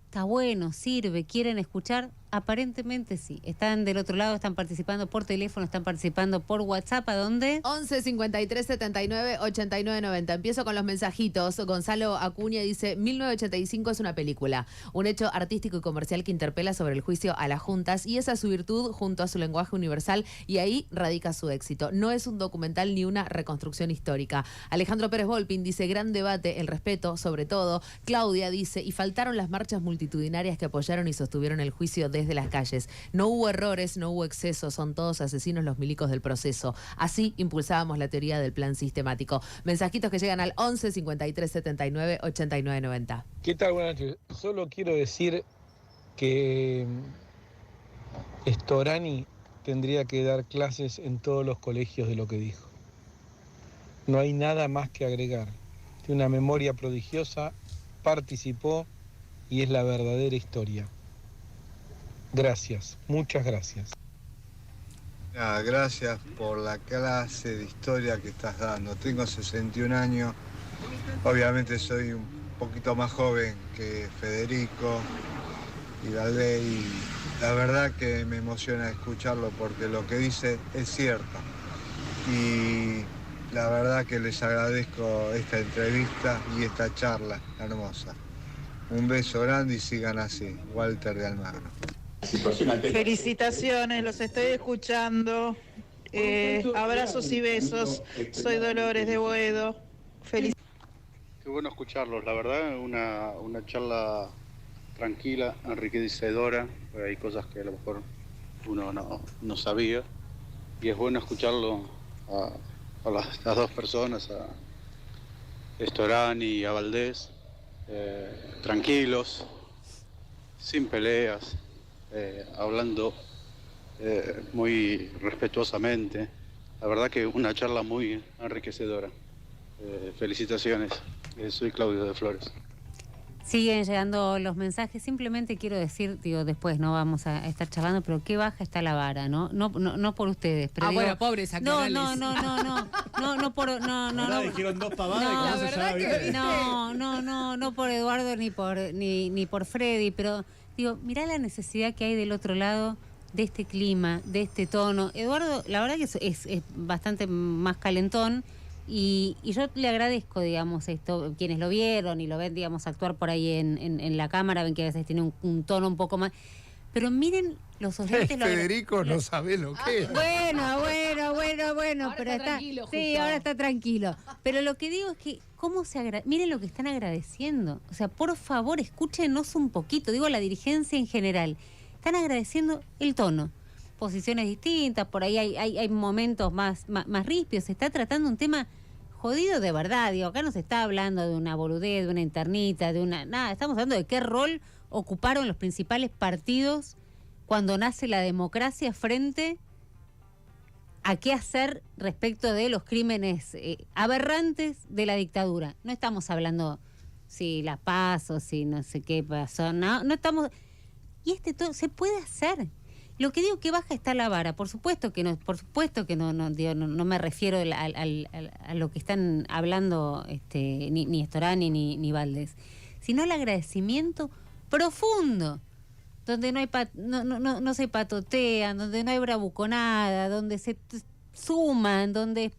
Está bueno, sirve, quieren escuchar, aparentemente sí. Están del otro lado, están participando por teléfono, están participando por WhatsApp. ¿A dónde? 11 53 79 89 90. Empiezo con los mensajitos. Gonzalo Acuña dice: 1985 es una película, un hecho artístico y comercial que interpela sobre el juicio a las juntas, y esa es su virtud junto a su lenguaje universal, y ahí radica su éxito. No es un documental ni una reconstrucción histórica. Alejandro Pérez Volpin dice: gran debate, el respeto sobre todo. Claudia dice: y faltaron las marchas multitudinarias que apoyaron y sostuvieron el juicio desde las calles. No hubo errores, no hubo excesos, son todos asesinos los milicos del proceso. Así impulsábamos la teoría del plan sistemático. Mensajitos que llegan al 11 53 79 89 90. ¿Qué tal? Buenas noches. Solo quiero decir que Storani tendría que dar clases en todos los colegios de lo que dijo. No hay nada más que agregar. Tiene una memoria prodigiosa, participó y es la verdadera historia. Gracias, muchas gracias. Gracias por la clase de historia que estás dando. Tengo 61 años, obviamente soy un poquito más joven que Federico y Valdés, y la verdad que me emociona escucharlo porque lo que dice es cierto. Y la verdad que les agradezco esta entrevista y esta charla hermosa. Un beso grande y sigan así. Walter de Almagro. Felicitaciones, los estoy escuchando. Abrazos y besos. Soy Dolores de Boedo. Qué bueno escucharlos, la verdad, una charla tranquila, enriquecedora, porque hay cosas que a lo mejor uno no sabía, y es bueno escucharlo a las dos personas, a Estorani y a Valdés, tranquilos, sin peleas, hablando muy respetuosamente. La verdad que una charla muy enriquecedora. Felicitaciones. Soy Claudio de Flores. Siguen llegando los mensajes. Simplemente quiero decir, digo, después no vamos a estar charlando, pero qué baja está la vara, ¿no? No por ustedes, pero digo, bueno, pobres actorales. No, dijeron dos pavadas y la no, no por Eduardo ni por Freddy, pero digo, mirá la necesidad que hay del otro lado de este clima, de este tono. Eduardo, la verdad que es bastante más calentón. Y yo le agradezco, digamos, esto, quienes lo vieron y lo ven, digamos, actuar por ahí en la cámara, ven que a veces tiene un tono un poco más. Pero miren los oyentes. Federico no sabe lo que es. Bueno, Ahora pero está tranquilo, sí, justo. ahora está tranquilo. Pero lo que digo es que, miren lo que están agradeciendo. O sea, por favor, escúchenos un poquito. Digo, la dirigencia en general. Están agradeciendo el tono. Posiciones distintas, por ahí hay momentos más ríspidos. Se está tratando un tema jodido de verdad. Digo, acá no se está hablando de una boludez, de una internita, nada, estamos hablando de qué rol ocuparon los principales partidos cuando nace la democracia frente a qué hacer respecto de los crímenes aberrantes de la dictadura. No estamos hablando si la paz o si no sé qué pasó, no estamos... Y todo se puede hacer. Lo que digo que baja está la vara, por supuesto que no me refiero a lo que están hablando ni Estorani ni Valdés, sino el agradecimiento profundo, donde no se patotean, donde no hay bravuconada, donde se suman, donde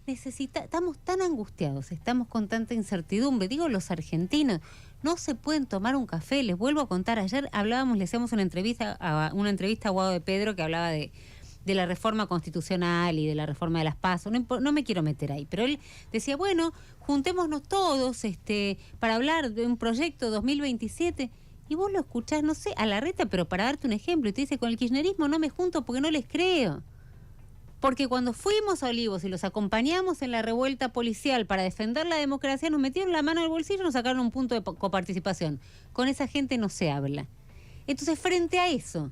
estamos tan angustiados, estamos con tanta incertidumbre. Digo, los argentinos no se pueden tomar un café. Les vuelvo a contar, ayer le hacíamos una entrevista a Guado de Pedro, que hablaba de la reforma constitucional y de la reforma de las PASO. No me quiero meter ahí, pero él decía, bueno, juntémonos todos para hablar de un proyecto 2027, y vos lo escuchás, no sé, a Larreta, pero para darte un ejemplo, y te dice, con el kirchnerismo no me junto porque no les creo. Porque cuando fuimos a Olivos y los acompañamos en la revuelta policial para defender la democracia, nos metieron la mano en el bolsillo y nos sacaron un punto de coparticipación. Con esa gente no se habla. Entonces, frente a eso,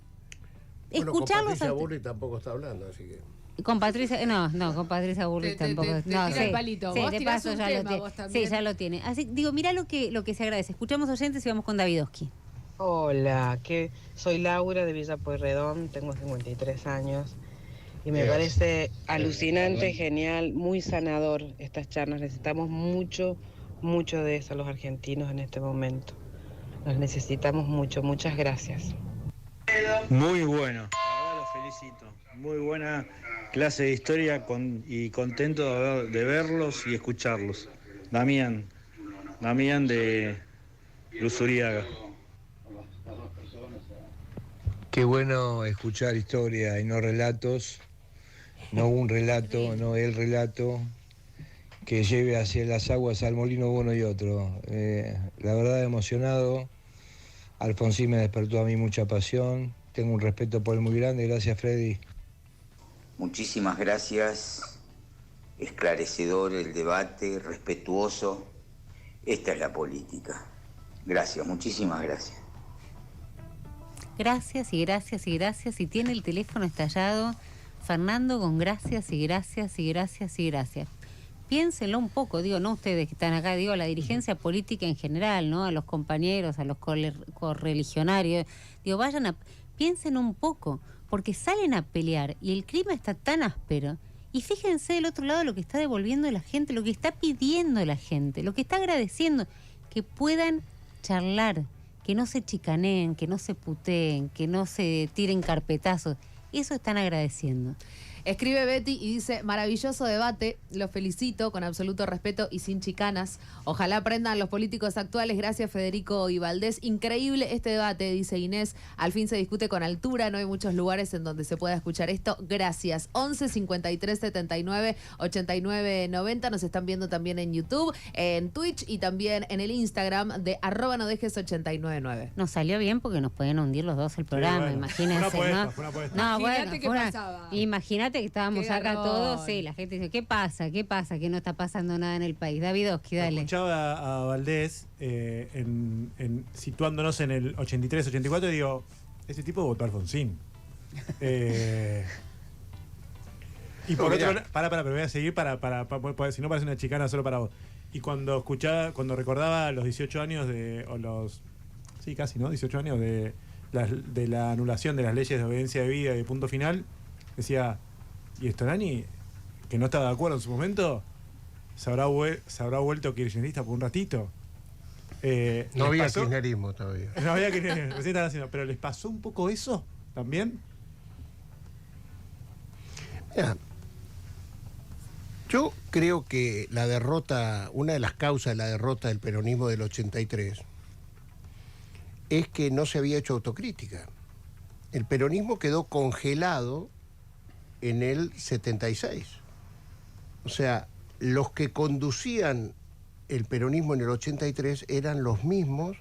escucharlos... Con Patricia Burri tampoco está hablando, así que... Con Patricia... No, con Patricia Burri tampoco... Te tira el palito. Sí, Vos de tirás paso un ya tema, lo tiene. vos también. Sí, ya lo tiene. Así, digo, mirá lo que se agradece. Escuchamos oyentes y vamos con Davidovsky. Hola, soy Laura de Villa Pueyrredón, tengo 53 años. Y me parece alucinante, genial, muy sanador estas charlas. Necesitamos mucho de eso los argentinos en este momento. Los necesitamos mucho. Muchas gracias. Muy bueno, la verdad los felicito. Muy buena clase de historia y contento de verlos y escucharlos. Damián de Luzuriaga. Qué bueno escuchar historia y no relatos. No un relato, no el relato que lleve hacia las aguas al molino uno y otro. La verdad, emocionado. Alfonsín me despertó a mí mucha pasión. Tengo un respeto por él muy grande. Gracias, Freddy. Muchísimas gracias. Esclarecedor el debate, respetuoso. Esta es la política. Gracias, muchísimas gracias. Gracias y gracias y gracias. Y tiene el teléfono estallado Fernando con gracias y gracias y gracias y gracias. Piénsenlo un poco, digo, no ustedes que están acá, digo, a la dirigencia política en general, ¿no? A los compañeros, a los correligionarios. Digo, piensen un poco, porque salen a pelear y el clima está tan áspero. Y fíjense del otro lado lo que está devolviendo la gente, lo que está pidiendo la gente, lo que está agradeciendo, que puedan charlar, que no se chicaneen, que no se puteen, que no se tiren carpetazos. Eso están agradeciendo. Escribe Betty y dice, maravilloso debate, los felicito con absoluto respeto y sin chicanas. Ojalá aprendan los políticos actuales. Gracias, Federico y Valdés. Increíble este debate, dice Inés. Al fin se discute con altura, no hay muchos lugares en donde se pueda escuchar esto. Gracias. 11 53 79 89 90. Nos están viendo también en YouTube, en Twitch y también en el Instagram de @nodejes899. Nos salió bien porque nos pueden hundir los dos el programa, bueno. imagínense, Fue una ¿no? apuesta. No, Imagínate bueno, qué pasaba. Imagínate que estábamos Qué acá garrón. todos, sí, la gente dice, ¿qué pasa? ¿Qué pasa? Que no está pasando nada en el país. Davidovsky, dale. Escuchaba a Valdés situándonos en el 83, 84 y digo, ese tipo votó a Alfonsín. Y por otro lado, pero voy a seguir para si no parece una chicana solo para vos. Y cuando recordaba los 18 años sí, casi, ¿no? 18 años de la anulación de las leyes de obediencia de vida y de punto final, decía, ¿y Storani, que no estaba de acuerdo en su momento, se habrá vuelto kirchnerista por un ratito? No había kirchnerismo todavía. No había kirchnerismo, recién estaban haciendo, pero ¿les pasó un poco eso también? Mira, yo creo que una de las causas de la derrota del peronismo del 83 es que no se había hecho autocrítica. El peronismo quedó congelado en el 76. O sea, los que conducían el peronismo en el 83 eran los mismos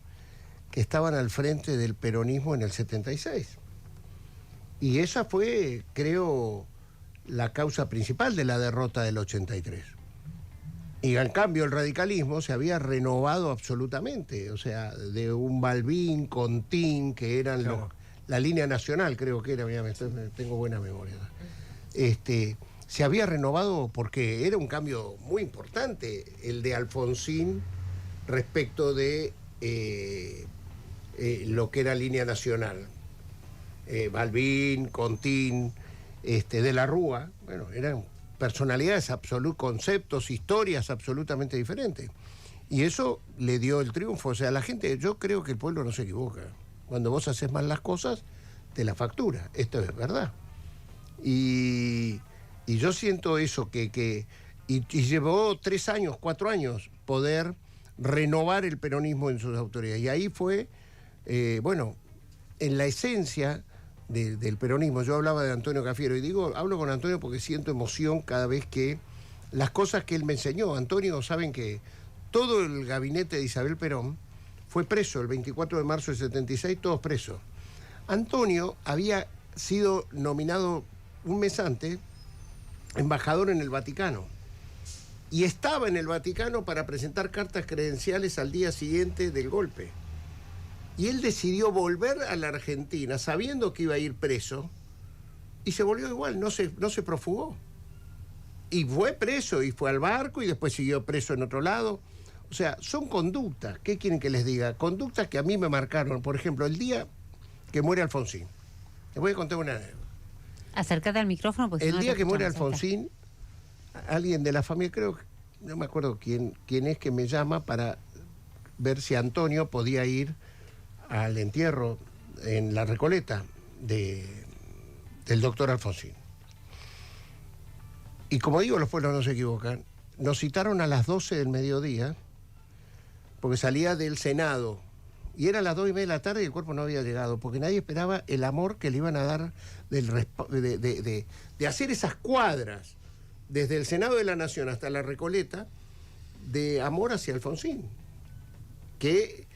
que estaban al frente del peronismo en el 76. Y esa fue, creo, la causa principal de la derrota del 83. Y en cambio el radicalismo se había renovado absolutamente, o sea, de un Balbín, Contín, que eran la línea nacional, creo que era, tengo buena memoria. Se había renovado porque era un cambio muy importante el de Alfonsín respecto de lo que era línea nacional. Balbín, Contín, de la Rúa, bueno, eran personalidades conceptos, historias absolutamente diferentes. Y eso le dio el triunfo. O sea, la gente, yo creo que el pueblo no se equivoca. Cuando vos haces mal las cosas, te la factura. Esto es verdad. Y yo siento eso, y llevó 3 años, 4 años poder renovar el peronismo en sus autoridades. Y ahí fue, en la esencia del peronismo. Yo hablaba de Antonio Cafiero y hablo con Antonio porque siento emoción cada vez que las cosas que él me enseñó. Antonio, saben que todo el gabinete de Isabel Perón fue preso el 24 de marzo del 76, todos presos. Antonio había sido nominado un mes antes embajador en el Vaticano y estaba en el Vaticano para presentar cartas credenciales al día siguiente del golpe. Y él decidió volver a la Argentina sabiendo que iba a ir preso y se volvió igual, no se profugó. Y fue preso y fue al barco y después siguió preso en otro lado. O sea, son conductas, ¿qué quieren que les diga? Conductas que a mí me marcaron. Por ejemplo, el día que muere Alfonsín. Les voy a contar una anécdota. Acércate al micrófono porque el día que muere Alfonsín, alguien de la familia, creo que no me acuerdo quién es, que me llama para ver si Antonio podía ir al entierro en la Recoleta del doctor Alfonsín. Y como digo, los pueblos no se equivocan. Nos citaron a las 12 del mediodía, porque salía del Senado, y era a las 2:30 de la tarde y el cuerpo no había llegado, porque nadie esperaba el amor que le iban a dar de hacer esas cuadras, desde el Senado de la Nación hasta la Recoleta, de amor hacia Alfonsín, que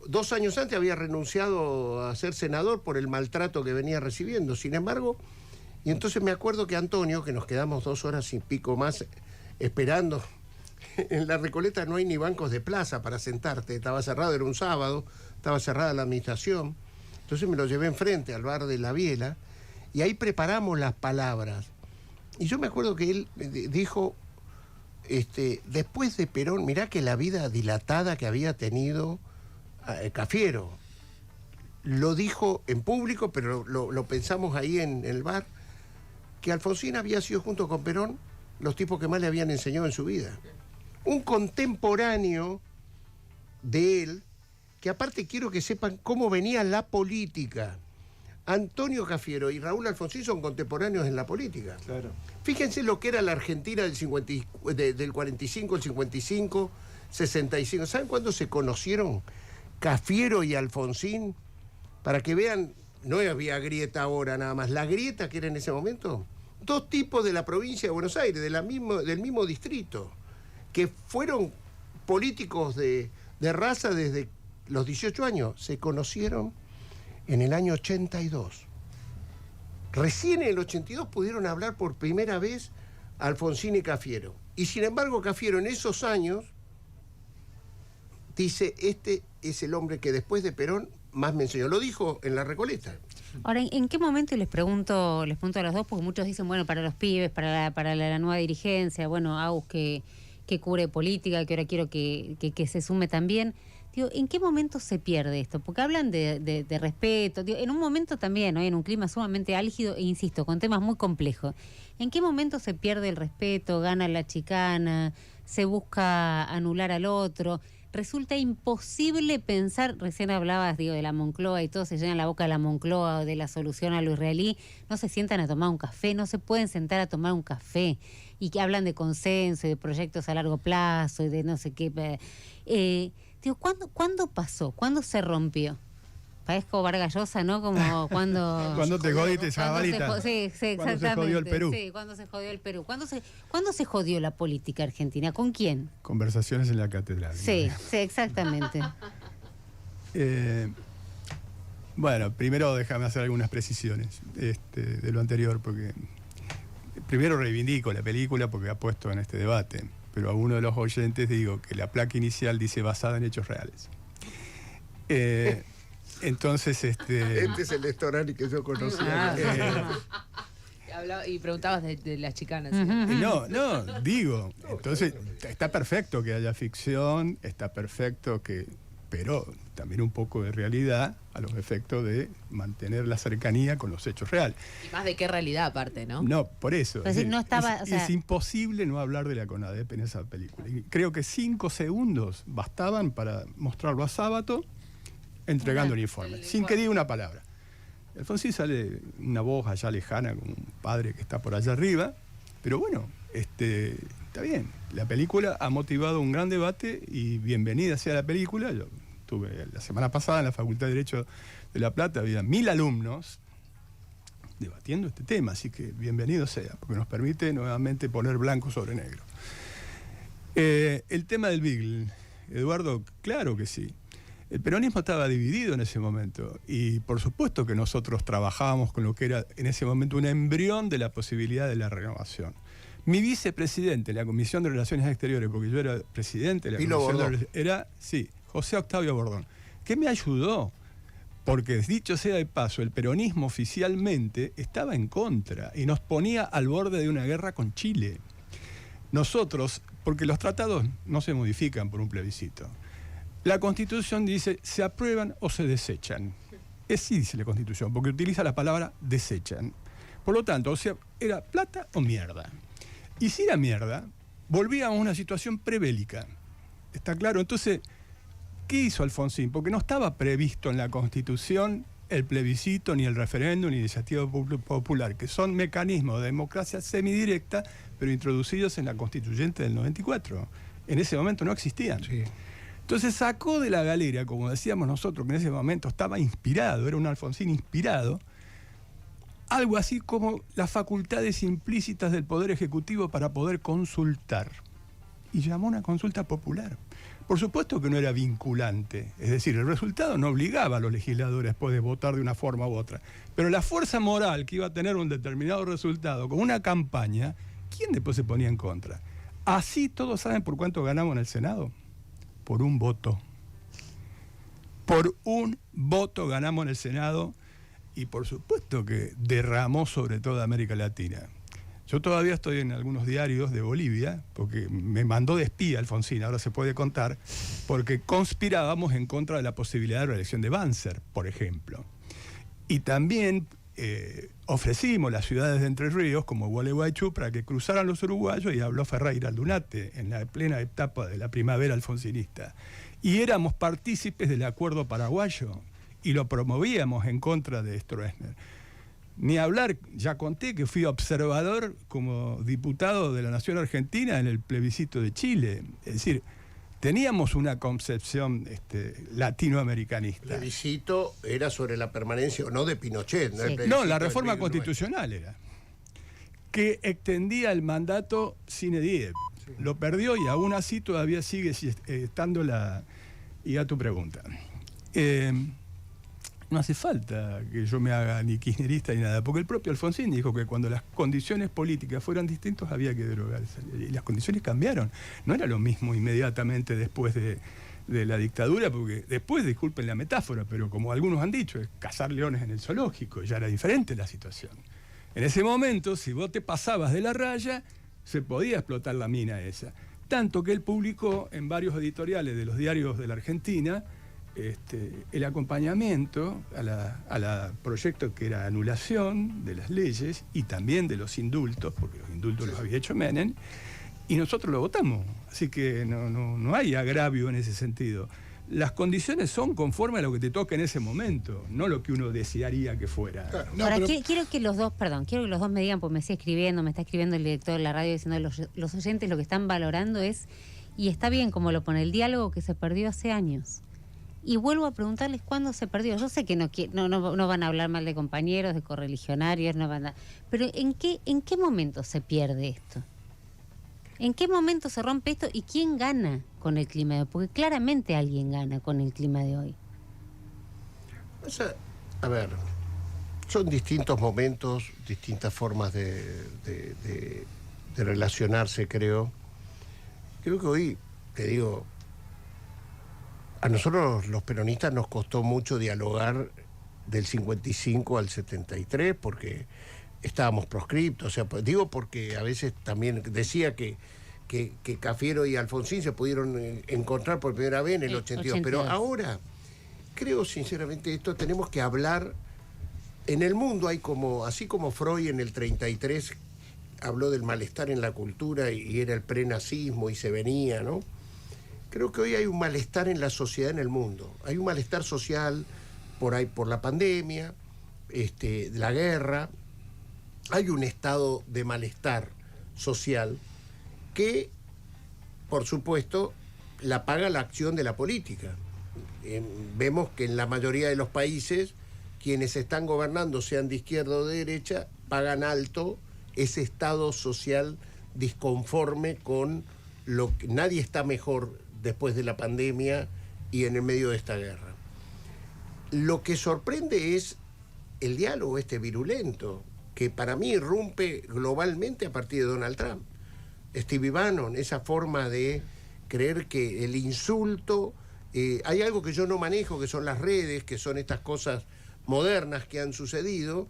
2 años antes había renunciado a ser senador por el maltrato que venía recibiendo. Sin embargo, y entonces me acuerdo que Antonio, que nos quedamos 2 horas y pico más esperando, en la Recoleta no hay ni bancos de plaza para sentarte, estaba cerrado, era un sábado, estaba cerrada la administración, entonces me lo llevé enfrente al bar de La Biela y ahí preparamos las palabras. Y yo me acuerdo que él dijo, después de Perón, mirá que la vida dilatada que había tenido Cafiero, lo dijo en público, pero lo pensamos ahí en el bar, que Alfonsín había sido junto con Perón los tipos que más le habían enseñado en su vida. Un contemporáneo de él, que aparte quiero que sepan cómo venía la política. Antonio Cafiero y Raúl Alfonsín son contemporáneos en la política. Claro. Fíjense lo que era la Argentina del 45, el 55, 65. ¿Saben cuándo se conocieron Cafiero y Alfonsín? Para que vean, no había grieta ahora nada más, la grieta que era en ese momento, dos tipos de la provincia de Buenos Aires, del mismo distrito, que fueron políticos de raza desde los 18 años, se conocieron en el año 82. Recién en el 82 pudieron hablar por primera vez Alfonsín y Cafiero. Y sin embargo, Cafiero en esos años dice, este es el hombre que después de Perón más me enseñó. Lo dijo en La Recoleta. Ahora, ¿en qué momento, y les pregunto a los dos, porque muchos dicen, bueno, para los pibes, para la nueva dirigencia, bueno, Agus que cubre política, que ahora quiero que se sume también. Digo, ¿en qué momento se pierde esto? Porque hablan de respeto, digo, en un momento también, ¿no? En un clima sumamente álgido, e insisto, con temas muy complejos. ¿En qué momento se pierde el respeto, gana la chicana, se busca anular al otro? Resulta imposible pensar, recién hablabas, digo, de la Moncloa y todo se llena la boca de la Moncloa o de la solución a lo israelí, no se sientan a tomar un café, no se pueden sentar a tomar un café, y que hablan de consenso y de proyectos a largo plazo y de no sé qué. Digo, ¿cuándo pasó? ¿Cuándo se rompió? Parezco Vargas Llosa, ¿no? Como cuando... Cuando te jodiste esa balita. Sí, exactamente. Cuando se jodió el Perú. Sí, cuando se jodió el Perú. ¿Cuándo se jodió la política argentina? ¿Con quién? Conversaciones en la catedral. Sí, sí, exactamente. Bueno, primero déjame hacer algunas precisiones de lo anterior, porque primero reivindico la película porque ha puesto en este debate, pero a uno de los oyentes digo que la placa inicial dice basada en hechos reales. Entonces, Este es el Estorani que yo conocía. Y preguntabas de las chicanas. No, digo, entonces está perfecto que haya ficción, está perfecto pero también un poco de realidad a los efectos de mantener la cercanía con los hechos reales. Y más de qué realidad aparte, ¿no? No, por eso. Es decir, no estaba, es imposible no hablar de la CONADEP en esa película. Y creo que 5 segundos bastaban para mostrarlo a Sábato entregando el informe, sin que diga una palabra. Alfonsín sale una voz allá lejana, como un padre que está por allá arriba, pero bueno, está bien. La película ha motivado un gran debate y bienvenida sea la película. Yo estuve la semana pasada en la Facultad de Derecho de La Plata, había 1000 alumnos debatiendo este tema, así que bienvenido sea, porque nos permite nuevamente poner blanco sobre negro. El tema del Beagle, Eduardo, claro que sí. El peronismo estaba dividido en ese momento y por supuesto que nosotros trabajábamos con lo que era en ese momento un embrión de la posibilidad de la renovación. Mi vicepresidente en la Comisión de Relaciones Exteriores, porque yo era presidente de la Comisión de Relaciones, era, sí, José Octavio Bordón, que me ayudó, porque dicho sea de paso, el peronismo oficialmente estaba en contra y nos ponía al borde de una guerra con Chile. Nosotros, porque los tratados no se modifican por un plebiscito. La Constitución dice, se aprueban o se desechan. Sí dice la Constitución, porque utiliza la palabra desechan. Por lo tanto, o sea, era plata o mierda. Y si era mierda, volvíamos a una situación prebélica. ¿Está claro? Entonces, ¿qué hizo Alfonsín? Porque no estaba previsto en la Constitución el plebiscito, ni el referéndum, ni la iniciativa popular, que son mecanismos de democracia semidirecta, pero introducidos en la Constituyente del 94. En ese momento no existían. Sí. Entonces sacó de la galera, como decíamos nosotros, que en ese momento estaba inspirado, era un Alfonsín inspirado, algo así como las facultades implícitas del Poder Ejecutivo para poder consultar. Y llamó a una consulta popular. Por supuesto que no era vinculante, es decir, el resultado no obligaba a los legisladores después de votar de una forma u otra. Pero la fuerza moral que iba a tener un determinado resultado con una campaña, ¿quién después se ponía en contra? Así todos saben por cuánto ganamos en el Senado. Por un voto. Por un voto ganamos en el Senado y por supuesto que derramó sobre toda América Latina. Yo todavía estoy en algunos diarios de Bolivia, porque me mandó de espía Alfonsín, ahora se puede contar, porque conspirábamos en contra de la posibilidad de reelección de Banzer, por ejemplo. Y también ofrecimos las ciudades de Entre Ríos, como Gualeguaychú, para que cruzaran los uruguayos, y habló Ferreira Aldunate en la plena etapa de la primavera alfonsinista. Y éramos partícipes del acuerdo paraguayo, y lo promovíamos en contra de Stroessner. Ni hablar, ya conté que fui observador como diputado de la Nación Argentina en el plebiscito de Chile. Es decir, teníamos una concepción latinoamericanista. El plebiscito era sobre la permanencia o no de Pinochet. Sí. No, la reforma constitucional era, que extendía el mandato sine die. Sí. Lo perdió y aún así todavía sigue estando la... Y a tu pregunta. No hace falta que yo me haga ni kirchnerista ni nada, porque el propio Alfonsín dijo que cuando las condiciones políticas fueran distintas había que derogarse. Y las condiciones cambiaron. No era lo mismo inmediatamente después de la dictadura, porque después, disculpen la metáfora, pero como algunos han dicho, es cazar leones en el zoológico, ya era diferente la situación. En ese momento, si vos te pasabas de la raya, se podía explotar la mina esa. Tanto que él publicó en varios editoriales de los diarios de la Argentina el acompañamiento a la proyecto que era anulación de las leyes y también de los indultos, porque los indultos los había hecho Menem, y nosotros lo votamos. Así que no hay agravio en ese sentido. Las condiciones son conforme a lo que te toca en ese momento, no lo que uno desearía que fuera. Ahora, quiero que los dos me digan, porque me está escribiendo el director de la radio diciendo los oyentes lo que están valorando es, y está bien como lo pone, el diálogo que se perdió hace años. Y vuelvo a preguntarles cuándo se perdió. Yo sé que no van a hablar mal de compañeros, de correligionarios, pero ¿en qué momento se pierde esto? ¿En qué momento se rompe esto y quién gana con el clima de hoy? Porque claramente alguien gana con el clima de hoy. O sea, a ver, son distintos momentos, distintas formas de relacionarse, creo. Creo que hoy, te digo, a nosotros los peronistas nos costó mucho dialogar del 55 al 73 porque estábamos proscriptos. O sea, digo porque a veces también decía que Cafiero y Alfonsín se pudieron encontrar por primera vez en el 82. Pero ahora, creo sinceramente esto, tenemos que hablar. En el mundo hay así como Freud en el 33 habló del malestar en la cultura y era el prenazismo y se venía, ¿no? Creo que hoy hay un malestar en la sociedad en el mundo. Hay un malestar social por la pandemia, la guerra. Hay un estado de malestar social que, por supuesto, la paga la acción de la política. Vemos que en la mayoría de los países, quienes están gobernando, sean de izquierda o de derecha, pagan alto ese estado social disconforme con lo que nadie está mejor después de la pandemia y en el medio de esta guerra. Lo que sorprende es el diálogo virulento, que para mí irrumpe globalmente a partir de Donald Trump. Stevie Bannon, esa forma de creer que el insulto... hay algo que yo no manejo, que son las redes, que son estas cosas modernas que han sucedido,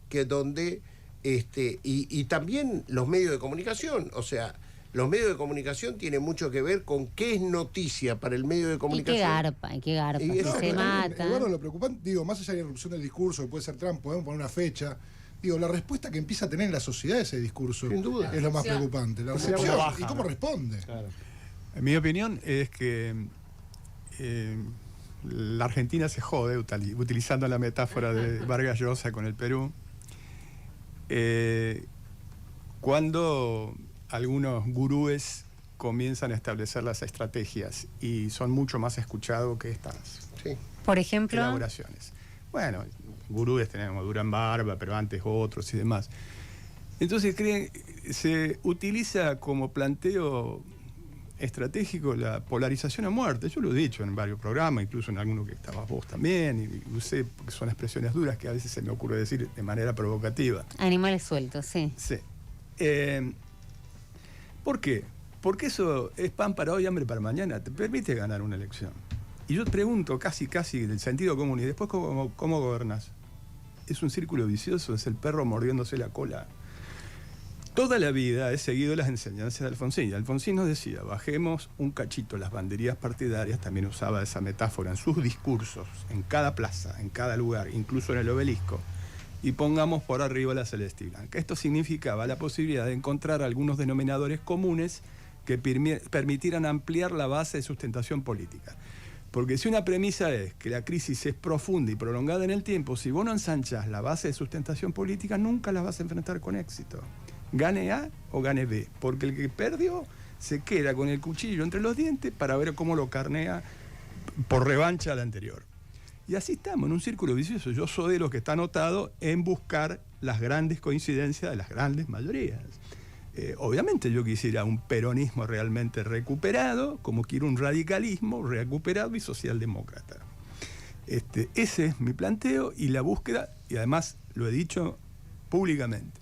que donde... y también los medios de comunicación, o sea... Los medios de comunicación tienen mucho que ver con qué es noticia para el medio de comunicación. Y qué garpa, se mata. Eduardo, lo preocupante, más allá de la irrupción del discurso, que puede ser Trump, podemos poner una fecha, la respuesta que empieza a tener en la sociedad ese discurso sin duda es lo más preocupante. La recepción y cómo responde. Claro. En mi opinión es que la Argentina se jode, utilizando la metáfora de Vargas Llosa con el Perú, cuando algunos gurúes comienzan a establecer las estrategias y son mucho más escuchados que estas por ejemplo elaboraciones. Bueno, gurúes tenemos Durán Barba, pero antes otros y demás. Entonces se utiliza como planteo estratégico la polarización a muerte. Yo lo he dicho en varios programas, incluso en alguno que estabas vos también, y usé, porque son expresiones duras que a veces se me ocurre decir de manera provocativa. Animales sueltos, sí. Sí. ¿Por qué? Porque eso es pan para hoy, hambre para mañana. Te permite ganar una elección. Y yo te pregunto casi del sentido común, ¿y después cómo gobernás? Es un círculo vicioso, es el perro mordiéndose la cola. Toda la vida he seguido las enseñanzas de Alfonsín. Y Alfonsín nos decía, bajemos un cachito las banderías partidarias, también usaba esa metáfora en sus discursos, en cada plaza, en cada lugar, incluso en el obelisco, y pongamos por arriba la celeste y blanca. Esto significaba la posibilidad de encontrar algunos denominadores comunes que permitieran ampliar la base de sustentación política. Porque si una premisa es que la crisis es profunda y prolongada en el tiempo, si vos no ensanchás la base de sustentación política, nunca la vas a enfrentar con éxito. Gane A o gane B, porque el que perdió se queda con el cuchillo entre los dientes para ver cómo lo carnea por revancha al anterior. Y así estamos, en un círculo vicioso. Yo soy de los que está anotado en buscar las grandes coincidencias de las grandes mayorías. Obviamente yo quisiera un peronismo realmente recuperado, como quiero un radicalismo recuperado y socialdemócrata. Ese es mi planteo y la búsqueda, y además lo he dicho públicamente.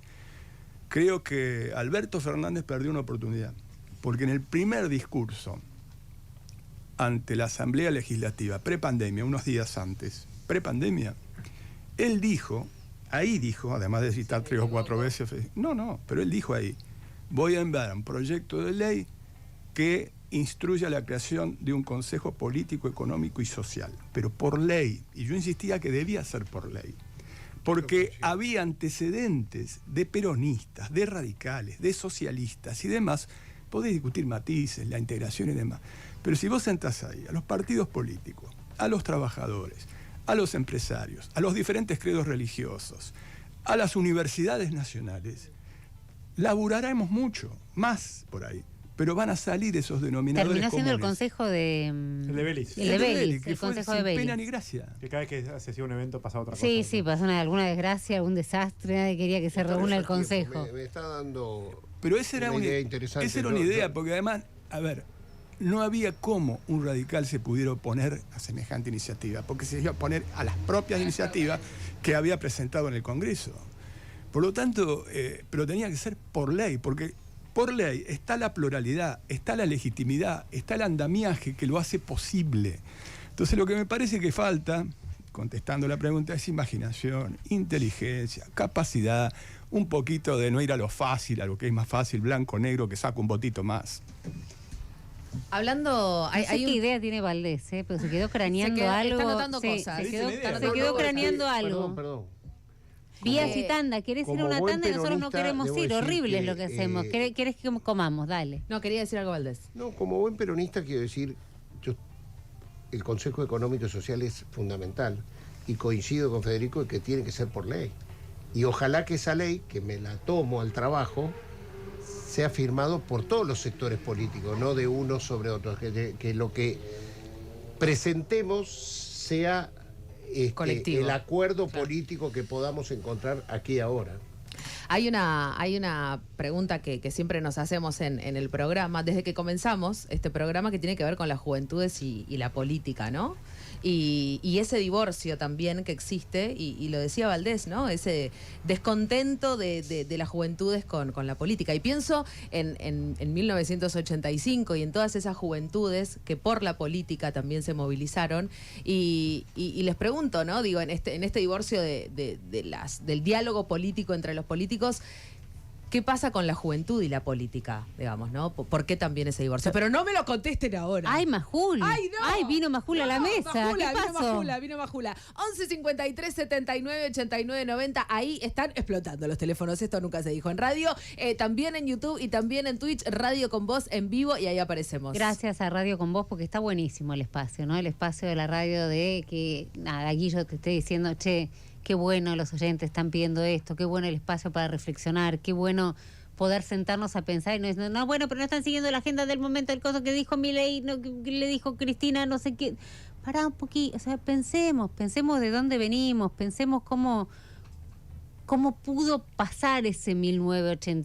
Creo que Alberto Fernández perdió una oportunidad, porque en el primer discurso ante la Asamblea Legislativa, prepandemia, unos días antes, prepandemia, él dijo, además de citar 3 o 4 veces, pero él dijo ahí, voy a enviar un proyecto de ley que instruya la creación de un Consejo Político, Económico y Social, pero por ley. Y yo insistía que debía ser por ley, porque había antecedentes de peronistas, de radicales, de socialistas y demás. Podés discutir matices, la integración y demás, pero si vos sentás ahí a los partidos políticos, a los trabajadores, a los empresarios, a los diferentes credos religiosos, a las universidades nacionales, laburaremos mucho, más por ahí, pero van a salir esos denominadores terminó siendo comunes. el consejo de... El de Belis. El de Belis, que el fue consejo de sin Belis. pena ni gracia. Que cada vez que se hacía un evento pasaba otra cosa. Sí, sí, pasó alguna desgracia, algún desastre, nadie quería que se reúna el consejo. Me está dando Pero esa era una idea interesante. Esa era una idea, porque además, a ver, no había cómo un radical se pudiera oponer a semejante iniciativa, porque se iba a oponer a las propias iniciativas que había presentado en el Congreso. Por lo tanto, pero tenía que ser por ley, porque por ley está la pluralidad, está la legitimidad, está el andamiaje que lo hace posible. Entonces lo que me parece que falta, contestando la pregunta, es imaginación, inteligencia, capacidad, un poquito de no ir a lo fácil, a lo que es más fácil, blanco, negro, que saca un votito más. Hablando, No sé qué idea tiene Valdés, pero se quedó craneando algo. Está anotando Sí, cosas. Se quedó craneando algo. Perdón. Vías y tanda, ¿querés ir a una tanda y nosotros no queremos debo ir? decir Horrible es que, lo que hacemos. ¿Querés que comamos? Dale. No, quería decir algo, Valdés. No, como buen peronista quiero decir, el Consejo Económico y Social es fundamental y coincido con Federico en que tiene que ser por ley. Y ojalá que esa ley, que me la tomo al trabajo, sea firmado por todos los sectores políticos, no de unos sobre otros, que lo que presentemos sea colectivo, el acuerdo político que podamos encontrar aquí ahora. Hay una pregunta que siempre nos hacemos en el programa, desde que comenzamos este programa, que tiene que ver con las juventudes y la política, ¿no? Y ese divorcio también que existe, y lo decía Valdés, ¿no? Ese descontento de las juventudes con la política. Y pienso en 1985 y en todas esas juventudes que por la política también se movilizaron. Y les pregunto, ¿no? Digo, en este divorcio del diálogo político entre los políticos, ¿qué pasa con la juventud y la política, digamos, no? ¿Por qué también ese divorcio? Pero no me lo contesten ahora. ¡Ay, Majul! ¡Ay, no! ¡Ay, vino Majul a la mesa! Majula, ¿Qué pasó? vino Majula. 11 53 79 89 90. Ahí están explotando los teléfonos. Esto nunca se dijo en radio. También en YouTube y también en Twitch. Radio con Vos en vivo y ahí aparecemos. Gracias a Radio con Vos porque está buenísimo el espacio, ¿no? El espacio de la radio de que, nada, Guillo te esté diciendo, che, qué bueno los oyentes están pidiendo esto, qué bueno el espacio para reflexionar, qué bueno poder sentarnos a pensar y no decir, no, bueno, pero no están siguiendo la agenda del momento, el coso que dijo Milei, no, que le dijo Cristina, no sé qué. Pará un poquito, o sea, pensemos de dónde venimos, pensemos cómo pudo pasar ese 1985.